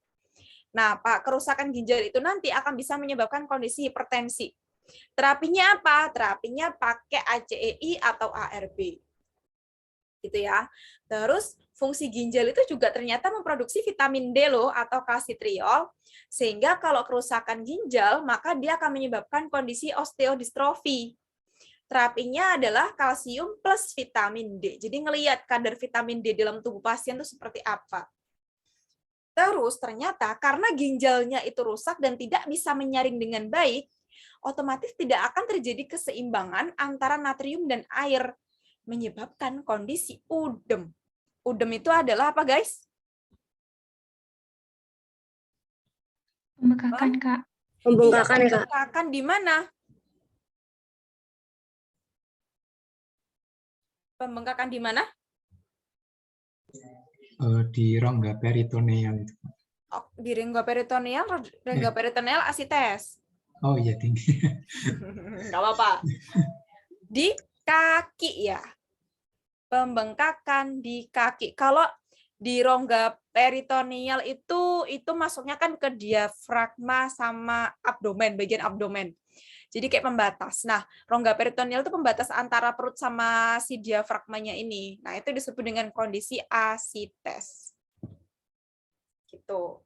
Nah, Pak, kerusakan ginjal itu nanti akan bisa menyebabkan kondisi hipertensi. Terapinya apa? Terapinya pakai ACEI atau ARB. Gitu ya. Terus fungsi ginjal itu juga ternyata memproduksi vitamin D loh atau kalsitriol, sehingga kalau kerusakan ginjal maka dia akan menyebabkan kondisi osteodistrofi. Terapinya adalah kalsium plus vitamin D. Jadi ngelihat kadar vitamin D dalam tubuh pasien itu seperti apa. Terus ternyata karena ginjalnya itu rusak dan tidak bisa menyaring dengan baik, otomatis tidak akan terjadi keseimbangan antara natrium dan air, menyebabkan kondisi udem. Udem itu adalah apa, guys? Pembengkakan, Kak. Pembengkakan ya, Kak. Pembengkakan di mana? Pembengkakan di mana? Di rongga peritoneal itu. Oh, di rongga peritoneal asites. Oh iya, tinggi. Nggak apa-apa. Di kaki ya. Pembengkakan di kaki. Kalau di rongga peritoneal itu masuknya kan ke diafragma sama abdomen, bagian abdomen. Jadi kayak pembatas. Nah, rongga peritoneal itu pembatas antara perut sama si diafragmanya ini. Nah, itu disebut dengan kondisi asites. Gitu.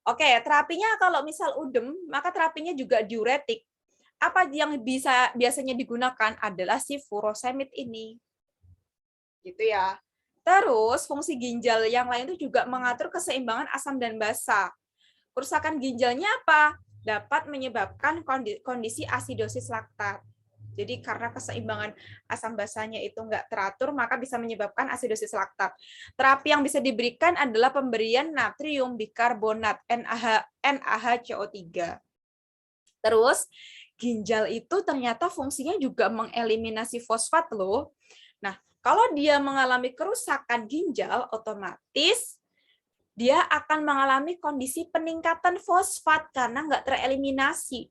Oke, terapinya kalau misal udem, maka terapinya juga diuretik. Apa yang biasanya digunakan adalah si furosemid ini. Gitu ya. Terus fungsi ginjal yang lain itu juga mengatur keseimbangan asam dan basa. Kerusakan ginjalnya apa? Dapat menyebabkan kondisi asidosis laktat. Jadi karena keseimbangan asam basanya itu nggak teratur, maka bisa menyebabkan asidosis laktat. Terapi yang bisa diberikan adalah pemberian natrium bikarbonat NaHCO3. Terus ginjal itu ternyata fungsinya juga mengeliminasi fosfat loh. Nah, kalau dia mengalami kerusakan ginjal, otomatis dia akan mengalami kondisi peningkatan fosfat karena nggak tereliminasi.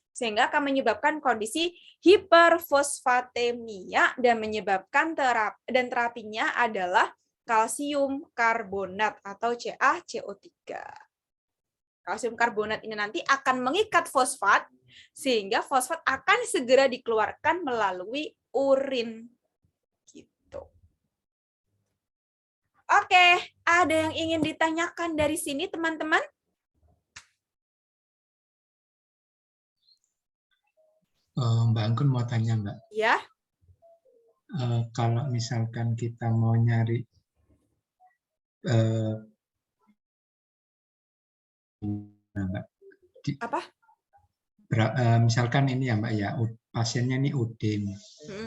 Sehingga akan menyebabkan kondisi hiperfosfatemia dan menyebabkan terapinya adalah kalsium karbonat atau CaCO3. Kalsium karbonat ini nanti akan mengikat fosfat sehingga fosfat akan segera dikeluarkan melalui urin. Oke, ada yang ingin ditanyakan dari sini, teman-teman? Mbak Anggun mau tanya, Mbak. Ya. Kalau misalkan kita mau nyari Mbak, apa? Misalkan ini ya, Mbak ya, pasiennya ini udem,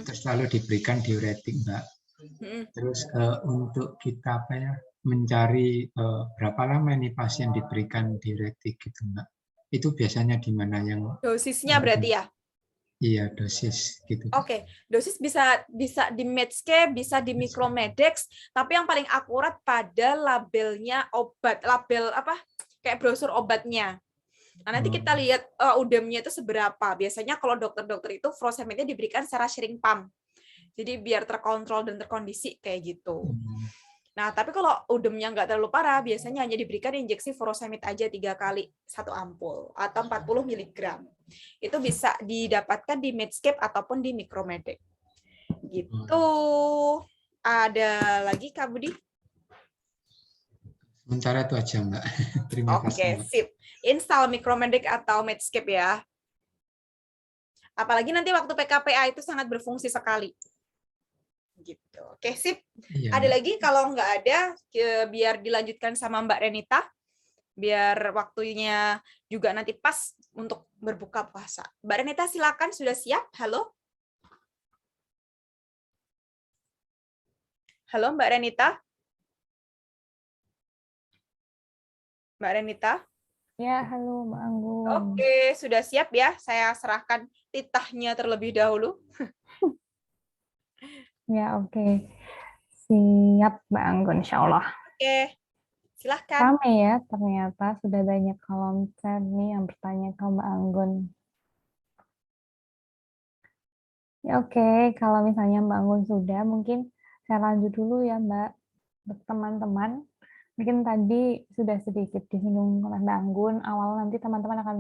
terus lalu diberikan diuretik, Mbak. Mm-mm. Terus untuk kita apa ya mencari berapa lama ini pasien diberikan diuretik gitu Mbak. Itu biasanya di mana yang Dosisnya berarti ya. iya dosis gitu. Oke, dosis bisa di Medscape, bisa di Micromedex, tapi yang paling akurat pada labelnya obat, label apa? Kayak brosur obatnya. Nah, nanti kita lihat udemnya itu seberapa. Biasanya kalau dokter-dokter itu furosemidnya diberikan secara sharing pump. Jadi biar terkontrol dan terkondisi kayak gitu. Nah, tapi kalau udemnya nggak terlalu parah, biasanya hanya diberikan injeksi furosemid aja 3 kali 1 ampul atau 40 mg. Itu bisa didapatkan di Medscape ataupun di Micromedex. Gitu. Ada lagi Kak Budi? Sementara itu aja Mbak. Terima kasih Oke, Mbak. sip. Install Micromedex atau Medscape ya. Apalagi nanti waktu PKPA itu sangat berfungsi sekali. Gitu. Oke, sip. Iya, Ada Mbak. lagi? Kalau nggak ada, biar dilanjutkan sama Mbak Renita. Biar waktunya juga nanti pas untuk berbuka puasa. Mbak Renita, silakan. Sudah siap? Halo? Halo, Mbak Renita? Mbak Renita? Ya, halo Mbak Anggun. Oke, sudah siap ya? Saya serahkan titahnya terlebih dahulu. Ya, oke. Siap Mbak Anggun, insya Allah. Oke, silahkan. Rame ya, ternyata sudah banyak kolom chat nih yang bertanya ke Mbak Anggun. Ya, oke, kalau misalnya Mbak Anggun sudah, mungkin saya lanjut dulu ya Mbak. Untuk teman-teman, mungkin tadi sudah sedikit disinggung oleh Mbak Anggun, awal nanti teman-teman akan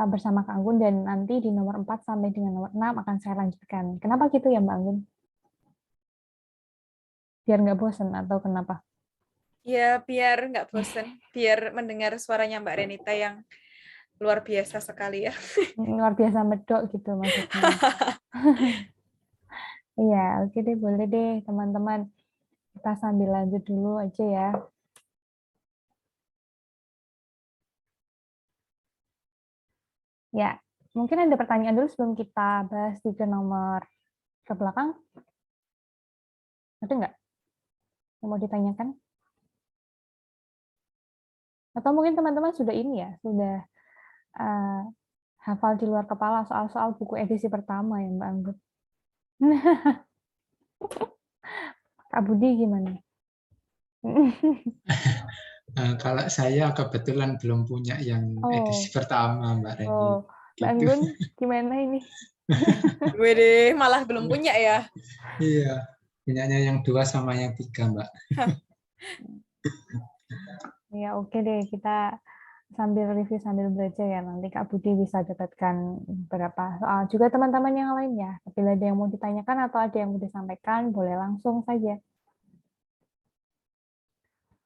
bersama Kak Anggun, dan nanti di nomor 4 sampai dengan nomor 6 akan saya lanjutkan. Kenapa gitu ya Mbak Anggun? Biar nggak bosan atau kenapa? Ya, biar nggak bosan. Biar mendengar suaranya Mbak Renita yang luar biasa sekali ya. Luar biasa medok gitu maksudnya. Iya, oke deh, boleh deh teman-teman. Kita sambil lanjut dulu aja ya. Ya, mungkin ada pertanyaan dulu sebelum kita bahas 3 nomor ke belakang. Ada nggak yang mau ditanyakan? Atau mungkin teman-teman sudah ini ya, sudah hafal di luar kepala soal-soal buku edisi pertama ya Mbak Anggun. Kak Budi gimana? Kalau saya kebetulan belum punya yang edisi pertama Mbak Reni. Oh, Mbak Anggun gimana ini? Gue deh malah belum punya ya. Iya, punyanya yang 2 sama yang 3 Mbak. Ya oke deh, kita sambil review sambil belajar ya, nanti Kak Budi bisa dapatkan beberapa soal juga teman-teman yang lain ya. Bila ada yang mau ditanyakan atau ada yang mau disampaikan, boleh langsung saja.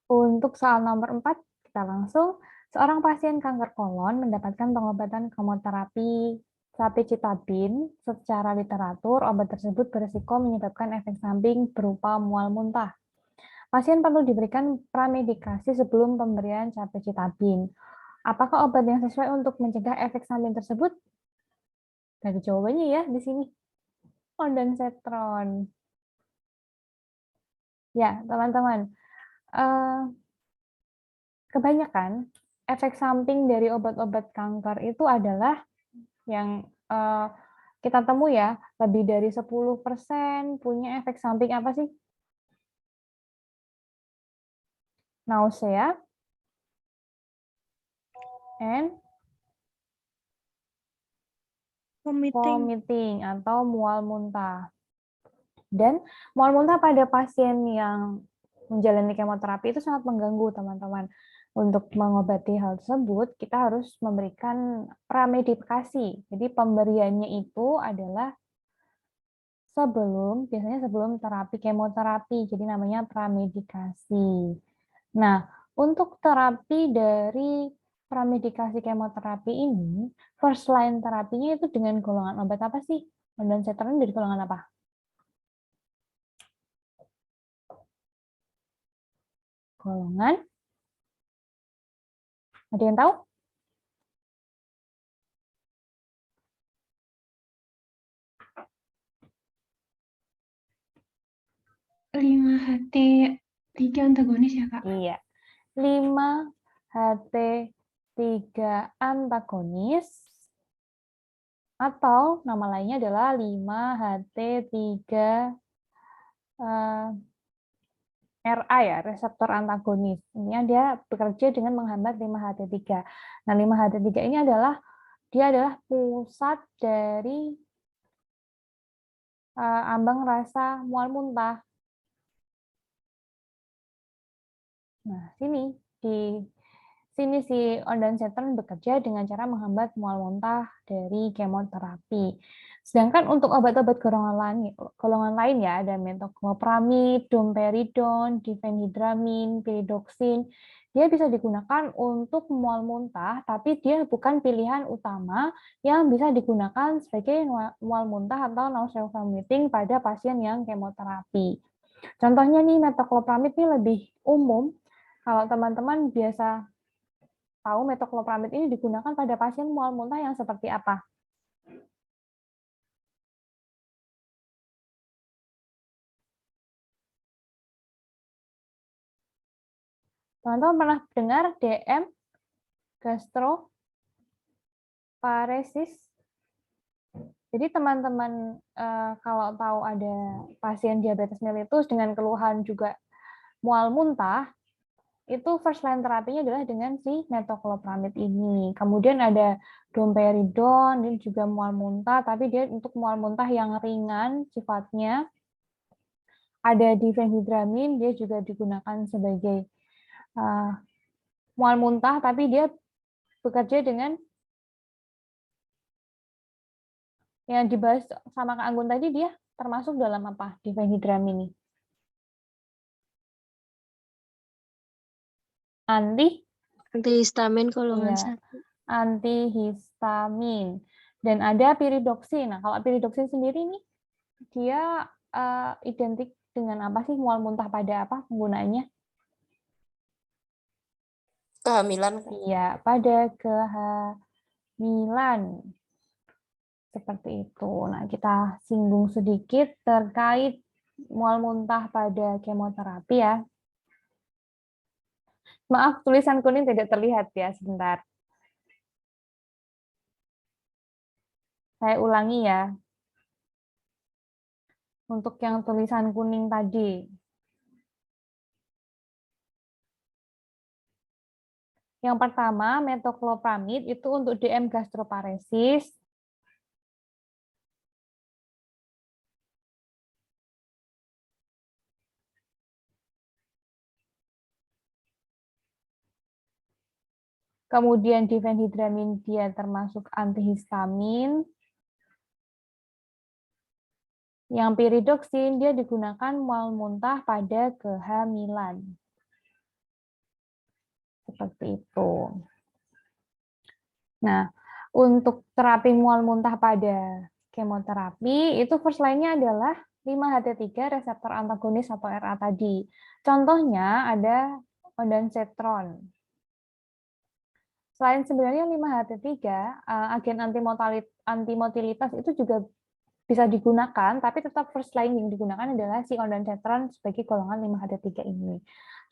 Untuk soal nomor 4, kita langsung. Seorang pasien kanker kolon mendapatkan pengobatan kemoterapi capecitabine. Secara literatur, obat tersebut berisiko menyebabkan efek samping berupa mual muntah. Pasien perlu diberikan pramedikasi sebelum pemberian capecitabine. Apakah obat yang sesuai untuk mencegah efek samping tersebut? Dari jawabannya ya di sini. Ondansetron. Ya, teman-teman. Kebanyakan efek samping dari obat-obat kanker itu adalah yang kita temui ya, lebih dari 10% punya efek samping apa sih? Nausea and vomiting atau mual muntah. Dan mual muntah pada pasien yang menjalani kemoterapi itu sangat mengganggu, teman-teman. Untuk mengobati hal tersebut, kita harus memberikan pramedikasi. Jadi pemberiannya itu adalah biasanya sebelum terapi kemoterapi. Jadi namanya pramedikasi. Nah, untuk terapi dari pramedikasi kemoterapi ini, first line terapinya itu dengan golongan obat apa sih? Ondansetron dari golongan apa? Golongan? Ada yang tahu? 5HT3 antagonis ya, Kak? Iya. 5HT3 antagonis atau nama lainnya adalah 5HT3 RA ya, reseptor antagonis. Ini dia bekerja dengan menghambat 5HT3. Nah, 5HT3 ini adalah pusat dari ambang rasa mual muntah. Nah, di sini si ondansetron bekerja dengan cara menghambat mual muntah dari kemoterapi. Sedangkan untuk obat-obat golongan lain ya, ada metoclopramid, domperidon, difenhidramin, pyridoxine. Dia bisa digunakan untuk mual muntah, tapi dia bukan pilihan utama yang bisa digunakan sebagai mual muntah atau nausea vomiting pada pasien yang kemoterapi. Contohnya nih, metoclopramid ini lebih umum. Kalau teman-teman biasa tahu metoclopramid ini digunakan pada pasien mual muntah yang seperti apa? Teman-teman pernah dengar DM gastroparesis? Jadi teman-teman kalau tahu ada pasien diabetes mellitus dengan keluhan juga mual muntah, itu first line terapinya adalah dengan si metoclopramid ini. Kemudian ada domperidon, ini juga mual muntah, tapi dia untuk mual muntah yang ringan sifatnya. Ada difenhidramin, dia juga digunakan sebagai mual muntah, tapi dia bekerja dengan yang dibahas sama Kak Anggun tadi, dia termasuk dalam apa difenhidramin ini? Antihistamin golongan Iya, 1. antihistamin. Dan ada pyridoxine. Nah, kalau pyridoxine sendiri nih, dia identik dengan apa sih, mual muntah pada apa penggunaannya? Kehamilan. Iya, pada kehamilan. Seperti itu. Nah, kita singgung sedikit terkait mual muntah pada kemoterapi ya. Maaf, tulisan kuning tidak terlihat ya, sebentar. Saya ulangi ya. Untuk yang tulisan kuning tadi. Yang pertama, metoclopramid itu untuk DM gastroparesis. Kemudian difenhidramin dia termasuk antihistamin. Yang pyridoxine dia digunakan mual muntah pada kehamilan. Seperti itu. Nah, untuk terapi mual muntah pada kemoterapi, itu first line-nya adalah 5HT3 reseptor antagonis atau RA tadi. Contohnya ada ondansetron. Selain sebenarnya 5HT3, agen antimotilitas itu juga bisa digunakan, tapi tetap first line yang digunakan adalah si ondansetron sebagai golongan 5HT3 ini.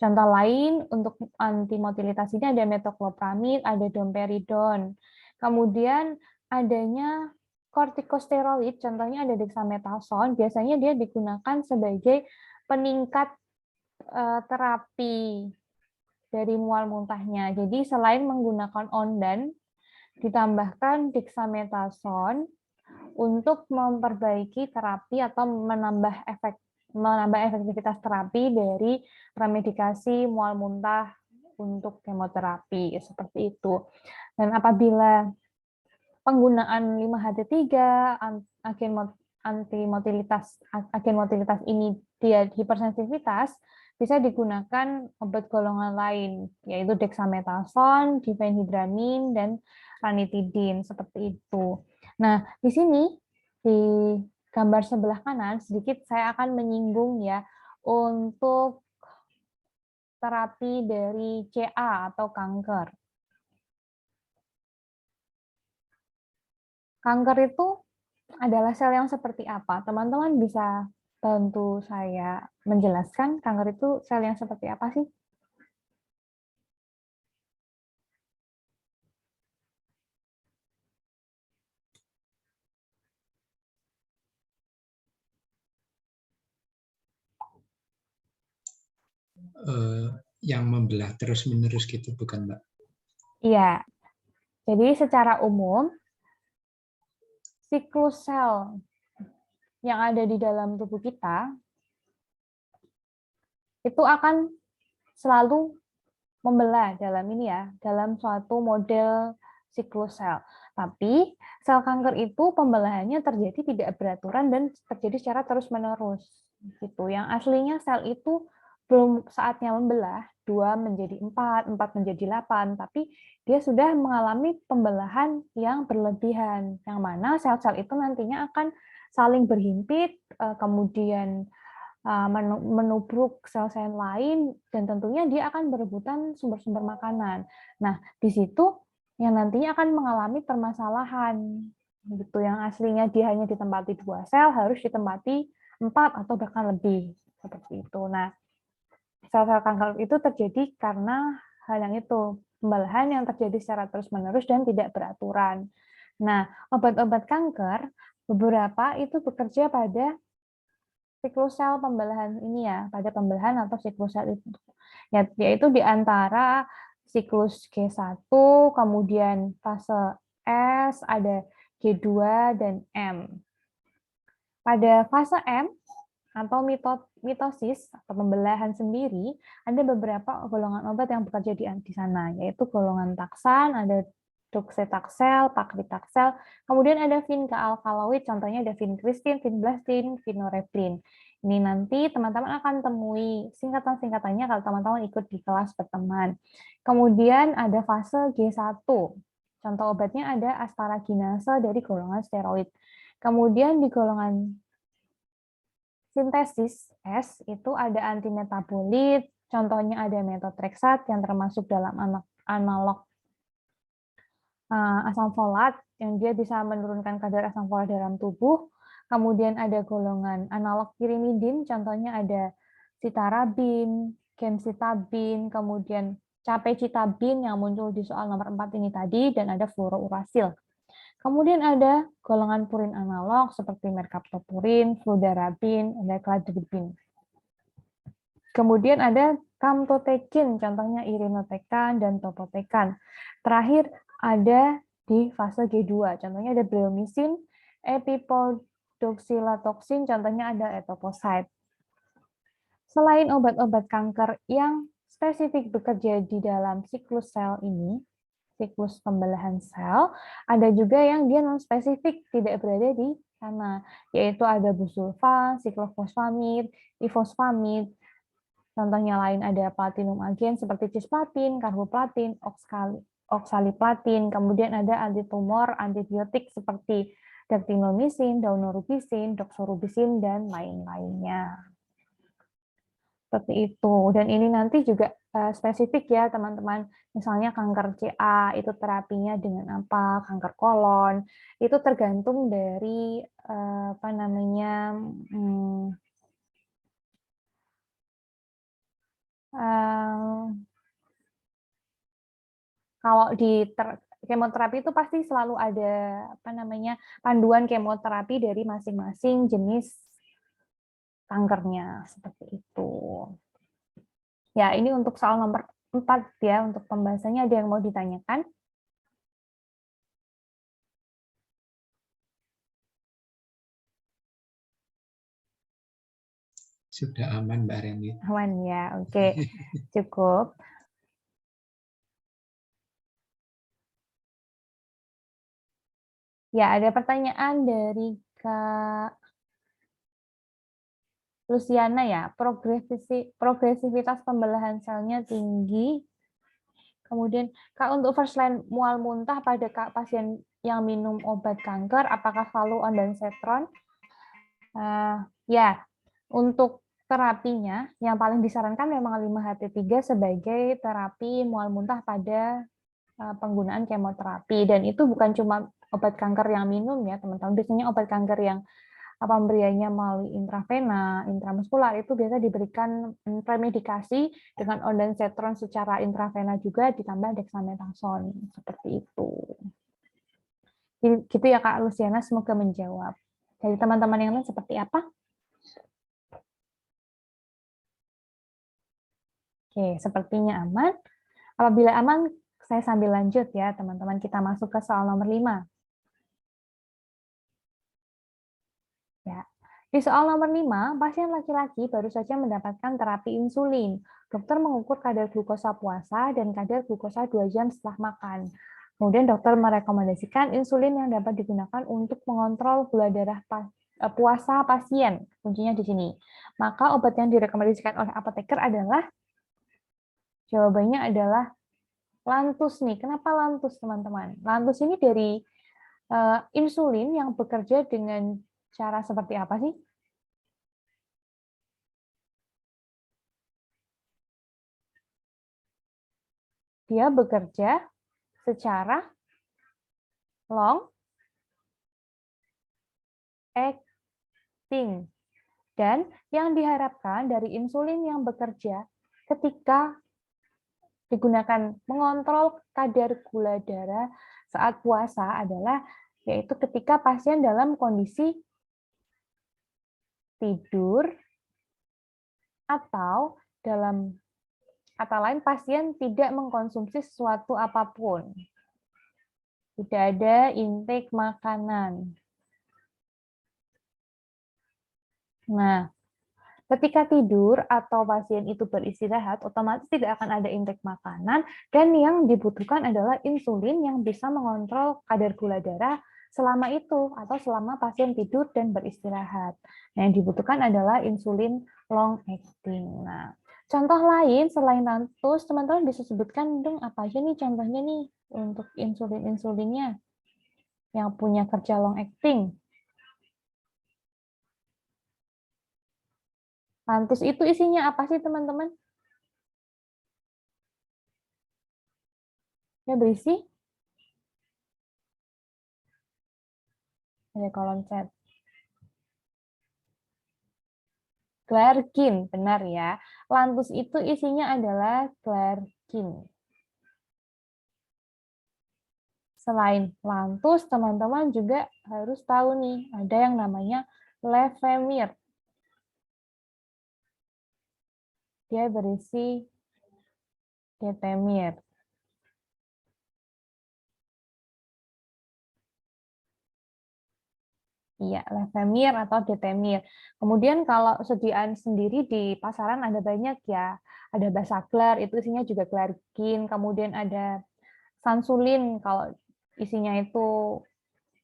Contoh lain untuk antimotilitas ini ada metoclopramid, ada domperidon. Kemudian adanya kortikosteroid, contohnya ada dexamethasone, biasanya dia digunakan sebagai peningkat terapi dari mual muntahnya. Jadi selain menggunakan ondan, ditambahkan dexamethasone untuk memperbaiki terapi atau menambah efektivitas terapi dari premedikasi mual muntah untuk kemoterapi seperti itu. Dan apabila penggunaan 5HT3 agen motilitas ini dia hipersensitivitas, bisa digunakan obat golongan lain, yaitu dexamethasone, difenhidramin, dan ranitidin, seperti itu. Nah, di sini, di gambar sebelah kanan, sedikit saya akan menyinggung ya, untuk terapi dari CA atau kanker. Kanker itu adalah sel yang seperti apa? Teman-teman bisa bantu saya menjelaskan kanker itu sel yang seperti apa sih? Yang membelah terus-menerus gitu, bukan, Mbak? Iya, jadi secara umum, siklus sel yang ada di dalam tubuh kita itu akan selalu membelah dalam ini ya, dalam suatu model siklus sel. Tapi sel kanker itu pembelahannya terjadi tidak beraturan dan terjadi secara terus-menerus. Gitu. Yang aslinya sel itu belum saatnya membelah, 2 menjadi 4, 4 menjadi 8, tapi dia sudah mengalami pembelahan yang berlebihan, yang mana sel-sel itu nantinya akan saling berhimpit, kemudian menubruk sel-sel lain, dan tentunya dia akan berebutan sumber-sumber makanan. Nah, di situ yang nantinya akan mengalami permasalahan. Gitu, yang aslinya dia hanya ditempati 2 sel, harus ditempati 4 atau bahkan lebih. Seperti itu. Nah, sel-sel kanker itu terjadi karena hal yang itu, pembelahan yang terjadi secara terus-menerus dan tidak beraturan. Nah, obat-obat kanker, beberapa itu bekerja pada siklus sel pembelahan ini ya, pada pembelahan atau siklus sel itu. Yaitu di antara siklus G1, kemudian fase S, ada G2 dan M. Pada fase M atau mitosis atau pembelahan sendiri, ada beberapa golongan obat yang bekerja di sana, yaitu golongan taksan, ada docetaxel, paclitaxel, kemudian ada vinca-alkaloid, contohnya ada vincristin, vinblastine, vinoreprin. Ini nanti teman-teman akan temui singkatan-singkatannya kalau teman-teman ikut di kelas berteman. Kemudian ada fase G1. Contoh obatnya ada asparaginase dari golongan steroid. Kemudian di golongan sintesis S itu ada antimetabolit, contohnya ada methotrexate yang termasuk dalam analog asam folat yang dia bisa menurunkan kadar asam folat dalam tubuh. Kemudian ada golongan analog pirimidin, contohnya ada citarabin, gemcitabin, kemudian capecitabin yang muncul di soal nomor 4 ini tadi, dan ada fluorourasil. Kemudian ada golongan purin analog seperti mercaptopurin, fludarabin, ada cladribin. Kemudian ada camtotekin, contohnya irinotecan dan topotecan. Terakhir ada di fase G2, contohnya ada bleomycin, epipodoxylatoxin, contohnya ada etoposide. Selain obat-obat kanker yang spesifik bekerja di dalam siklus sel ini, siklus pembelahan sel, ada juga yang dia non-spesifik, tidak berada di sana, yaitu ada busulfan, siklofosfamid, ifosfamid. Contohnya lain ada platinum agen seperti cisplatin, karboplatin, oksaliplatin, kemudian ada antitumor, antibiotik seperti dactinomycin, daunorubicin, doxorubicin, dan lain-lainnya. Seperti itu. Dan ini nanti juga spesifik ya teman-teman. Misalnya kanker CA itu terapinya dengan apa, kanker kolon itu tergantung dari apa namanya kalau di kemoterapi itu pasti selalu ada apa namanya panduan kemoterapi dari masing-masing jenis kankernya, seperti itu. Ya, ini untuk soal nomor 4 ya, untuk pembahasannya ada yang mau ditanyakan? Sudah aman, Mbak Reni. Aman ya, oke. Cukup. Ya, ada pertanyaan dari Kak Luciana ya, progresivitas pembelahan selnya tinggi. Kemudian, Kak, untuk first line mual muntah pada pasien yang minum obat kanker, apakah selalu ondansetron? Ya, untuk terapinya yang paling disarankan memang 5-HT3 sebagai terapi mual muntah pada penggunaan kemoterapi, dan itu bukan cuma obat kanker yang minum ya teman-teman, biasanya obat kanker yang pemberiannya melalui intravena, intramuskular itu biasa diberikan premedikasi dengan ondansetron secara intravena juga ditambah dexamethasone seperti itu. Gitu ya Kak Luciana, semoga menjawab. Dari teman-teman yang lain seperti apa? Oke, sepertinya aman. Apabila aman, saya sambil lanjut ya, teman-teman. Kita masuk ke soal nomor 5. Ya. Di soal nomor 5, pasien laki-laki baru saja mendapatkan terapi insulin. Dokter mengukur kadar glukosa puasa dan kadar glukosa 2 jam setelah makan. Kemudian dokter merekomendasikan insulin yang dapat digunakan untuk mengontrol gula darah puasa pasien. Kuncinya di sini. Maka obat yang direkomendasikan oleh apoteker adalah, jawabannya adalah Lantus nih. Kenapa Lantus, teman-teman? Lantus ini dari insulin yang bekerja dengan cara seperti apa sih? Dia bekerja secara long acting. Dan yang diharapkan dari insulin yang bekerja ketika digunakan mengontrol kadar gula darah saat puasa adalah yaitu ketika pasien dalam kondisi tidur atau dalam kata lain pasien tidak mengkonsumsi sesuatu apapun. Tidak ada intake makanan. Nah, ketika tidur atau pasien itu beristirahat, otomatis tidak akan ada intake makanan, dan yang dibutuhkan adalah insulin yang bisa mengontrol kadar gula darah selama itu, atau selama pasien tidur dan beristirahat. Nah, yang dibutuhkan adalah insulin long acting. Nah, contoh lain selain Lantus, teman-teman bisa sebutkan dong apa aja nih contohnya nih untuk insulin-insulinnya yang punya kerja long acting. Lantus itu isinya apa sih, teman-teman? Ya, berisi? Ada kolom chat. Glargin, benar ya. Lantus itu isinya adalah glargin. Selain Lantus, teman-teman juga harus tahu nih, ada yang namanya Levemir. Dia berisi detemir. Iya, Levemir atau detemir. Kemudian kalau sediaan sendiri di pasaran ada banyak ya. Ada Basaglar, itu isinya juga glargin. Kemudian ada Sansulin, kalau isinya itu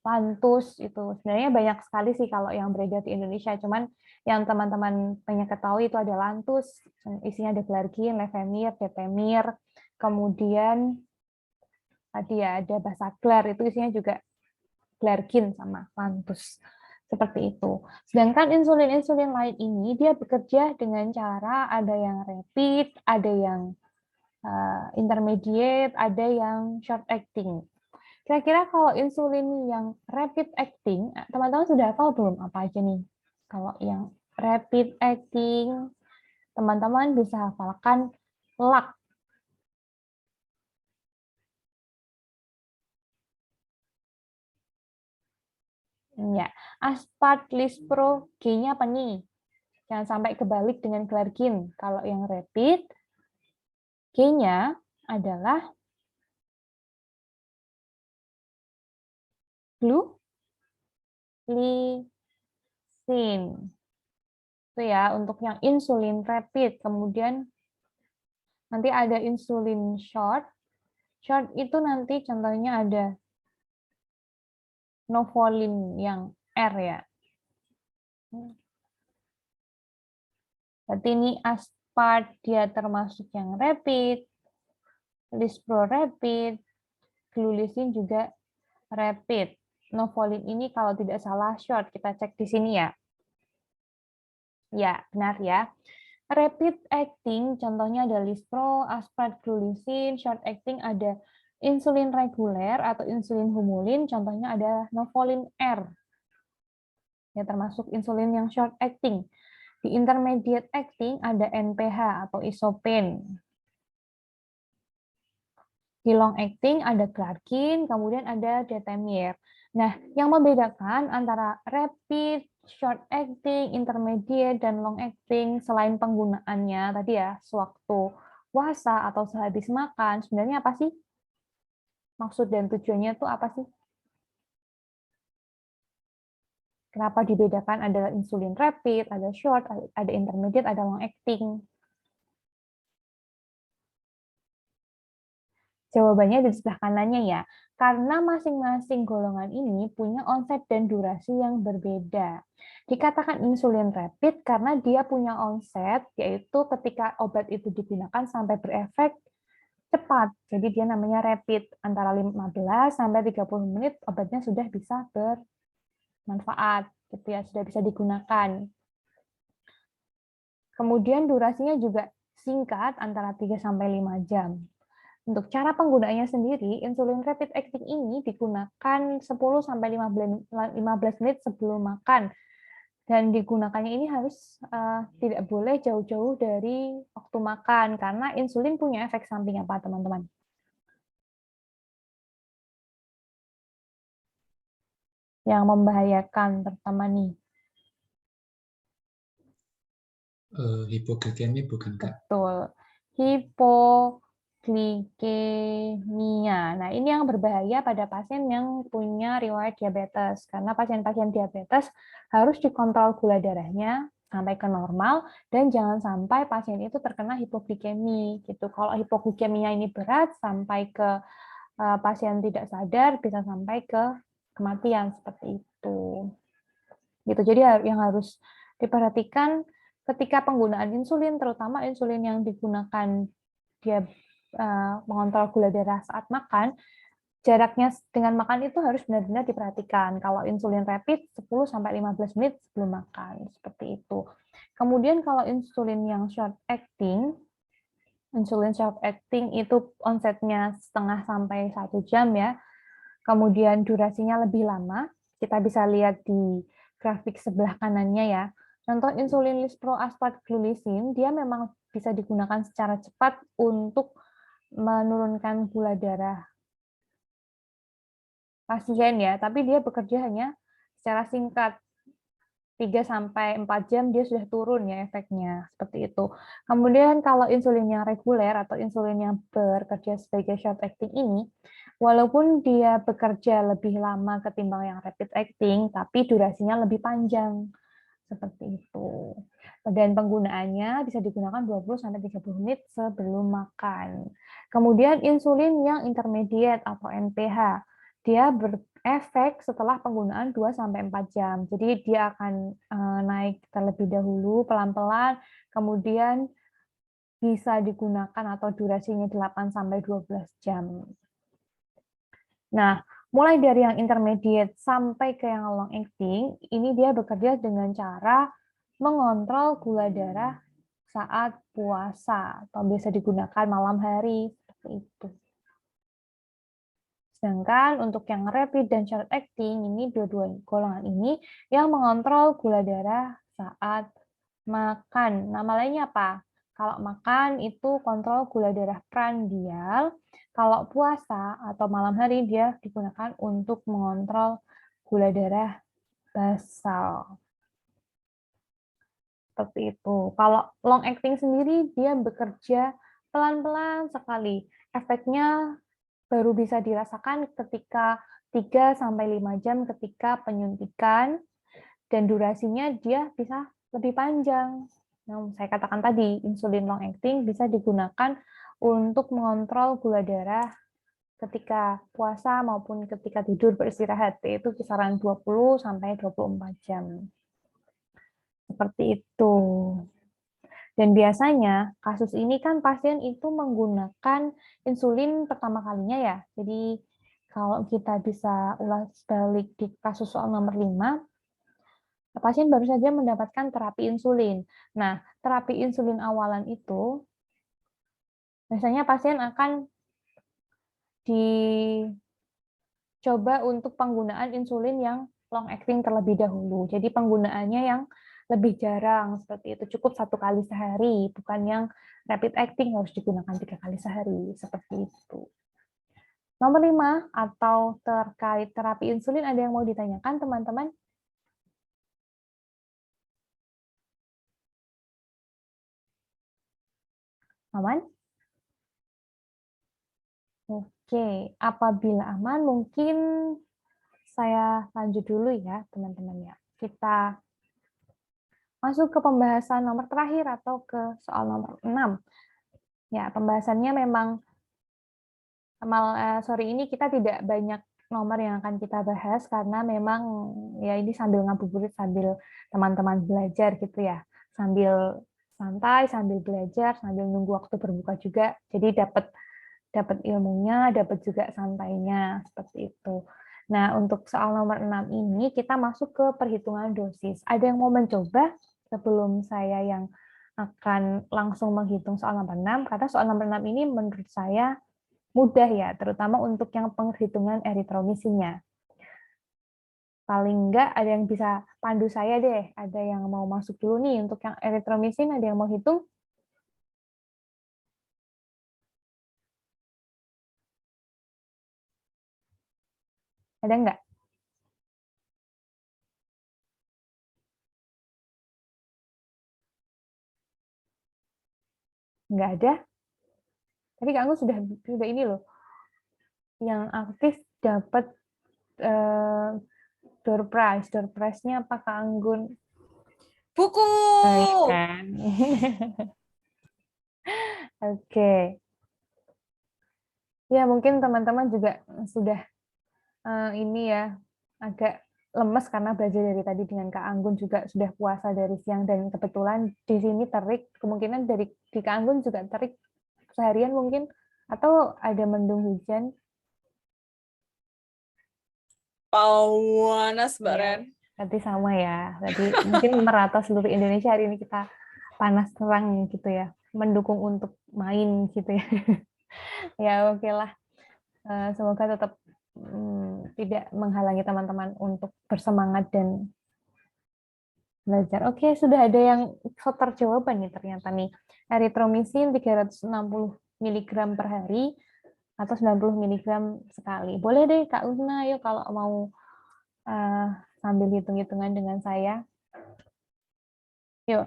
Lantus, itu sebenarnya banyak sekali sih kalau yang beredar di Indonesia. Cuman yang teman-teman banyak ketahui itu ada Lantus, isinya ada glargin, Levemir, detemir. Kemudian tadi ya ada Basaglar, itu isinya juga glargin sama Lantus. Seperti itu. Sedangkan insulin-insulin lain ini dia bekerja dengan cara ada yang rapid, ada yang intermediate, ada yang short acting. Kira-kira kalau insulin yang rapid acting, teman-teman sudah tahu belum apa aja nih? Kalau yang rapid acting, teman-teman bisa hafalkan LAC. Ya, aspart, lispro, G-nya apa nih? Jangan sampai kebalik dengan glargin. Kalau yang rapid, G-nya adalah glulisin. Itu ya untuk yang insulin rapid. Kemudian nanti ada insulin short. Short itu nanti contohnya ada Novolin yang R ya. Berarti ini aspart dia termasuk yang rapid, lispro rapid, glulisin juga rapid. Novolin ini kalau tidak salah short, kita cek di sini ya. Ya, benar ya. Rapid acting contohnya ada lispro, aspart, glulisin, short acting ada insulin reguler atau insulin humulin, contohnya ada Novolin R. ya termasuk insulin yang short acting. Di intermediate acting ada NPH atau isopen. Di long acting ada glargin, kemudian ada detemir. Nah, yang membedakan antara rapid, short acting, intermediate, dan long acting selain penggunaannya tadi ya, sewaktu puasa atau sehabis makan, sebenarnya apa sih? Maksud dan tujuannya itu apa sih? Kenapa dibedakan ada insulin rapid, ada short, ada intermediate, ada long acting? Jawabannya di sebelah kanannya ya. Karena masing-masing golongan ini punya onset dan durasi yang berbeda. Dikatakan insulin rapid karena dia punya onset, yaitu ketika obat itu digunakan sampai berefek cepat. Jadi dia namanya rapid. Antara 15 sampai 30 menit obatnya sudah bisa bermanfaat, gitu ya, sudah bisa digunakan. Kemudian durasinya juga singkat, antara 3 sampai 5 jam. Untuk cara penggunaannya sendiri, insulin rapid acting ini digunakan 10 sampai 15 menit sebelum makan. Dan digunakannya ini harus tidak boleh jauh-jauh dari waktu makan karena insulin punya efek samping apa, teman-teman? Yang membahayakan pertama nih. Hipoglikemi bukan, Kak? Betul. Hipoglikemia. Nah, ini yang berbahaya pada pasien yang punya riwayat diabetes. Karena pasien-pasien diabetes harus dikontrol gula darahnya sampai ke normal, dan jangan sampai pasien itu terkena hipoglikemi. Gitu. Kalau hipoglikeminya ini berat, sampai ke pasien tidak sadar, bisa sampai ke kematian seperti itu. Gitu. Jadi yang harus diperhatikan ketika penggunaan insulin, terutama insulin yang digunakan dia mengontrol gula darah saat makan, jaraknya dengan makan itu harus benar-benar diperhatikan. Kalau insulin rapid 10 sampai 15 menit sebelum makan, seperti itu. Kemudian kalau insulin yang short acting, itu onsetnya setengah sampai 1 jam ya. Kemudian durasinya lebih lama. Kita bisa lihat di grafik sebelah kanannya ya. Contoh insulin lispro-asparglulisin, dia memang bisa digunakan secara cepat untuk menurunkan gula darah pasien ya, tapi dia bekerja hanya secara singkat. 3 sampai 4 jam dia sudah turun ya efeknya, seperti itu. Kemudian kalau insulin yang reguler atau insulin yang bekerja sebagai short acting ini, walaupun dia bekerja lebih lama ketimbang yang rapid acting, tapi durasinya lebih panjang. Seperti itu. Dan penggunaannya bisa digunakan 20 sampai 30 menit sebelum makan. Kemudian insulin yang intermediate atau NPH, dia berefek setelah penggunaan 2 sampai 4 jam. Jadi dia akan naik terlebih dahulu pelan-pelan, kemudian bisa digunakan atau durasinya 8 sampai 12 jam. Nah, mulai dari yang intermediate sampai ke yang long acting, ini dia bekerja dengan cara mengontrol gula darah saat puasa atau bisa digunakan malam hari, seperti itu. Sedangkan untuk yang rapid dan short acting, ini dua-dua golongan ini yang mengontrol gula darah saat makan. Nama lainnya apa? Kalau makan itu kontrol gula darah prandial, kalau puasa atau malam hari dia digunakan untuk mengontrol gula darah basal. Seperti itu. Kalau long acting sendiri dia bekerja pelan-pelan sekali. Efeknya baru bisa dirasakan ketika 3 sampai 5 jam ketika penyuntikan, dan durasinya dia bisa lebih panjang. Yang saya katakan tadi, insulin long acting bisa digunakan untuk mengontrol gula darah ketika puasa maupun ketika tidur beristirahat, yaitu kisaran 20 sampai 24 jam. Seperti itu. Dan biasanya kasus ini kan pasien itu menggunakan insulin pertama kalinya ya. Jadi kalau kita bisa ulas balik di kasus soal nomor 5, pasien baru saja mendapatkan terapi insulin. Nah, terapi insulin awalan itu biasanya pasien akan dicoba untuk penggunaan insulin yang long acting terlebih dahulu. Jadi penggunaannya yang lebih jarang seperti itu, cukup 1 kali sehari, bukan yang rapid acting harus digunakan 3 kali sehari seperti itu. Nomor 5 atau terkait terapi insulin, ada yang mau ditanyakan teman-teman? Aman? Oke, apabila aman mungkin saya lanjut dulu ya teman-teman ya. Kita masuk ke pembahasan nomor terakhir atau ke soal nomor 6. Ya, pembahasannya memang sore ini kita tidak banyak nomor yang akan kita bahas karena memang ya ini sambil ngabuburit sambil teman-teman belajar gitu ya. Sambil santai, sambil belajar, sambil nunggu waktu berbuka juga. Jadi dapat ilmunya, dapat juga santainya seperti itu. Nah, untuk soal nomor 6 ini kita masuk ke perhitungan dosis. Ada yang mau mencoba sebelum saya yang akan langsung menghitung soal nomor 6? Karena soal nomor 6 ini menurut saya mudah ya, terutama untuk yang penghitungan eritromisinnya. Paling enggak ada yang bisa pandu saya deh. Ada yang mau masuk dulu nih untuk yang eritromisin, ada yang mau hitung? Ada enggak? Enggak ada? Tadi Kak Anggun sudah ini loh. Yang aktif dapat door prize. Door prize-nya apa Kak Anggun? Buku. Kan? Oke. Ya, mungkin teman-teman juga sudah ini ya, agak lemes karena belajar dari tadi dengan Kak Anggun juga sudah puasa dari siang dan kebetulan di sini terik, kemungkinan di Kak Anggun juga terik seharian mungkin, atau ada mendung hujan. Panas, Mbak Ya, Ren. berarti sama ya. Berarti mungkin merata seluruh Indonesia hari ini kita panas terang gitu ya, mendukung untuk main gitu ya. Ya oke lah. Semoga tetap tidak menghalangi teman-teman untuk bersemangat dan belajar. Oke, sudah ada yang sotor jawaban nih ternyata nih. Eritromisin 360 mg per hari atau 90 mg sekali. Boleh deh Kak Una, yuk kalau mau sambil hitung-hitungan dengan saya. Yuk,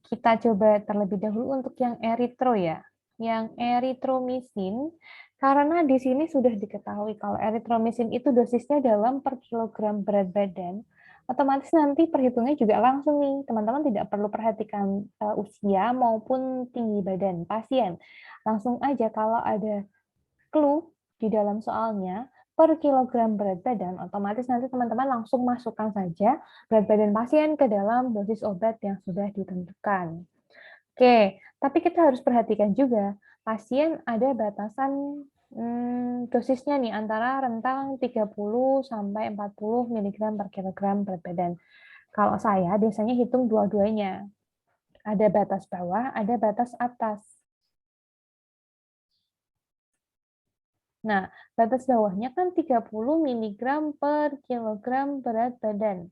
kita coba terlebih dahulu untuk yang eritro ya. Yang eritromisin, karena di sini sudah diketahui kalau eritromisin itu dosisnya dalam per kilogram berat badan, otomatis nanti perhitungnya juga langsung nih. Teman-teman tidak perlu perhatikan usia maupun tinggi badan pasien. Langsung aja kalau ada clue di dalam soalnya, per kilogram berat badan, otomatis nanti teman-teman langsung masukkan saja berat badan pasien ke dalam dosis obat yang sudah ditentukan. Oke, tapi kita harus perhatikan juga, pasien ada batasan dosisnya nih, antara rentang 30 sampai 40 mg per kilogram berat badan. Kalau saya biasanya hitung dua-duanya. Ada batas bawah, ada batas atas. Nah, batas bawahnya kan 30 mg per kilogram berat badan.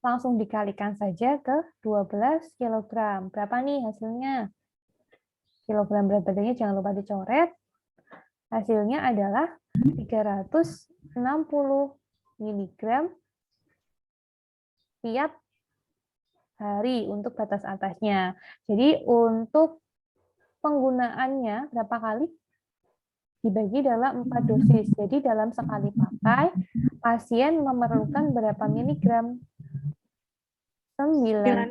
Langsung dikalikan saja ke 12 kg. Berapa nih hasilnya? Kilogram berat badannya jangan lupa dicoret. Hasilnya adalah 360 mg tiap hari untuk batas atasnya. Jadi untuk penggunaannya berapa kali? Dibagi dalam 4 dosis. Jadi dalam sekali pakai, pasien memerlukan berapa miligram? 90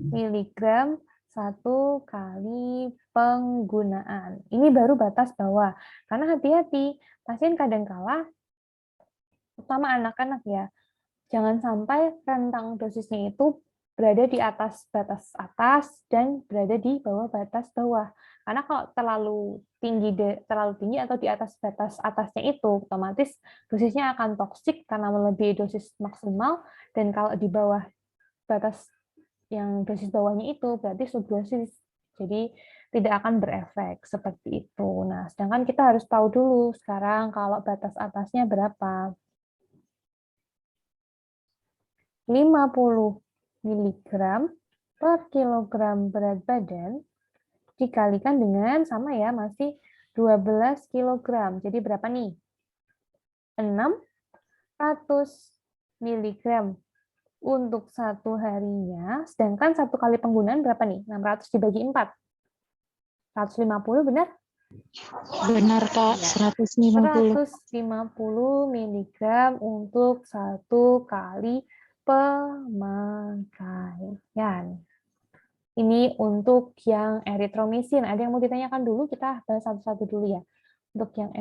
miligram satu kali penggunaan. Ini baru batas bawah. Karena hati-hati, pasien kadangkala, terutama anak-anak ya, jangan sampai rentang dosisnya itu berada di atas batas atas dan berada di bawah batas bawah. Karena kalau terlalu tinggi atau di atas batas atasnya itu, otomatis dosisnya akan toksik karena melebihi dosis maksimal, dan kalau di bawah batas yang dosis bawahnya itu berarti subdosis. Jadi tidak akan berefek seperti itu. Nah, sedangkan kita harus tahu dulu sekarang kalau batas atasnya berapa. mg per kilogram berat badan dikalikan dengan sama ya, masih 12 kg. Jadi berapa nih? 600 mg untuk satu harinya, sedangkan satu kali penggunaan berapa nih? 600 dibagi 4. 150 benar? Benar, Kak. 150. 150 mg untuk satu kali pemakaian. Ini untuk yang eritromisin. Ada yang mau ditanyakan dulu? Kita bahas satu-satu dulu ya. Untuk yang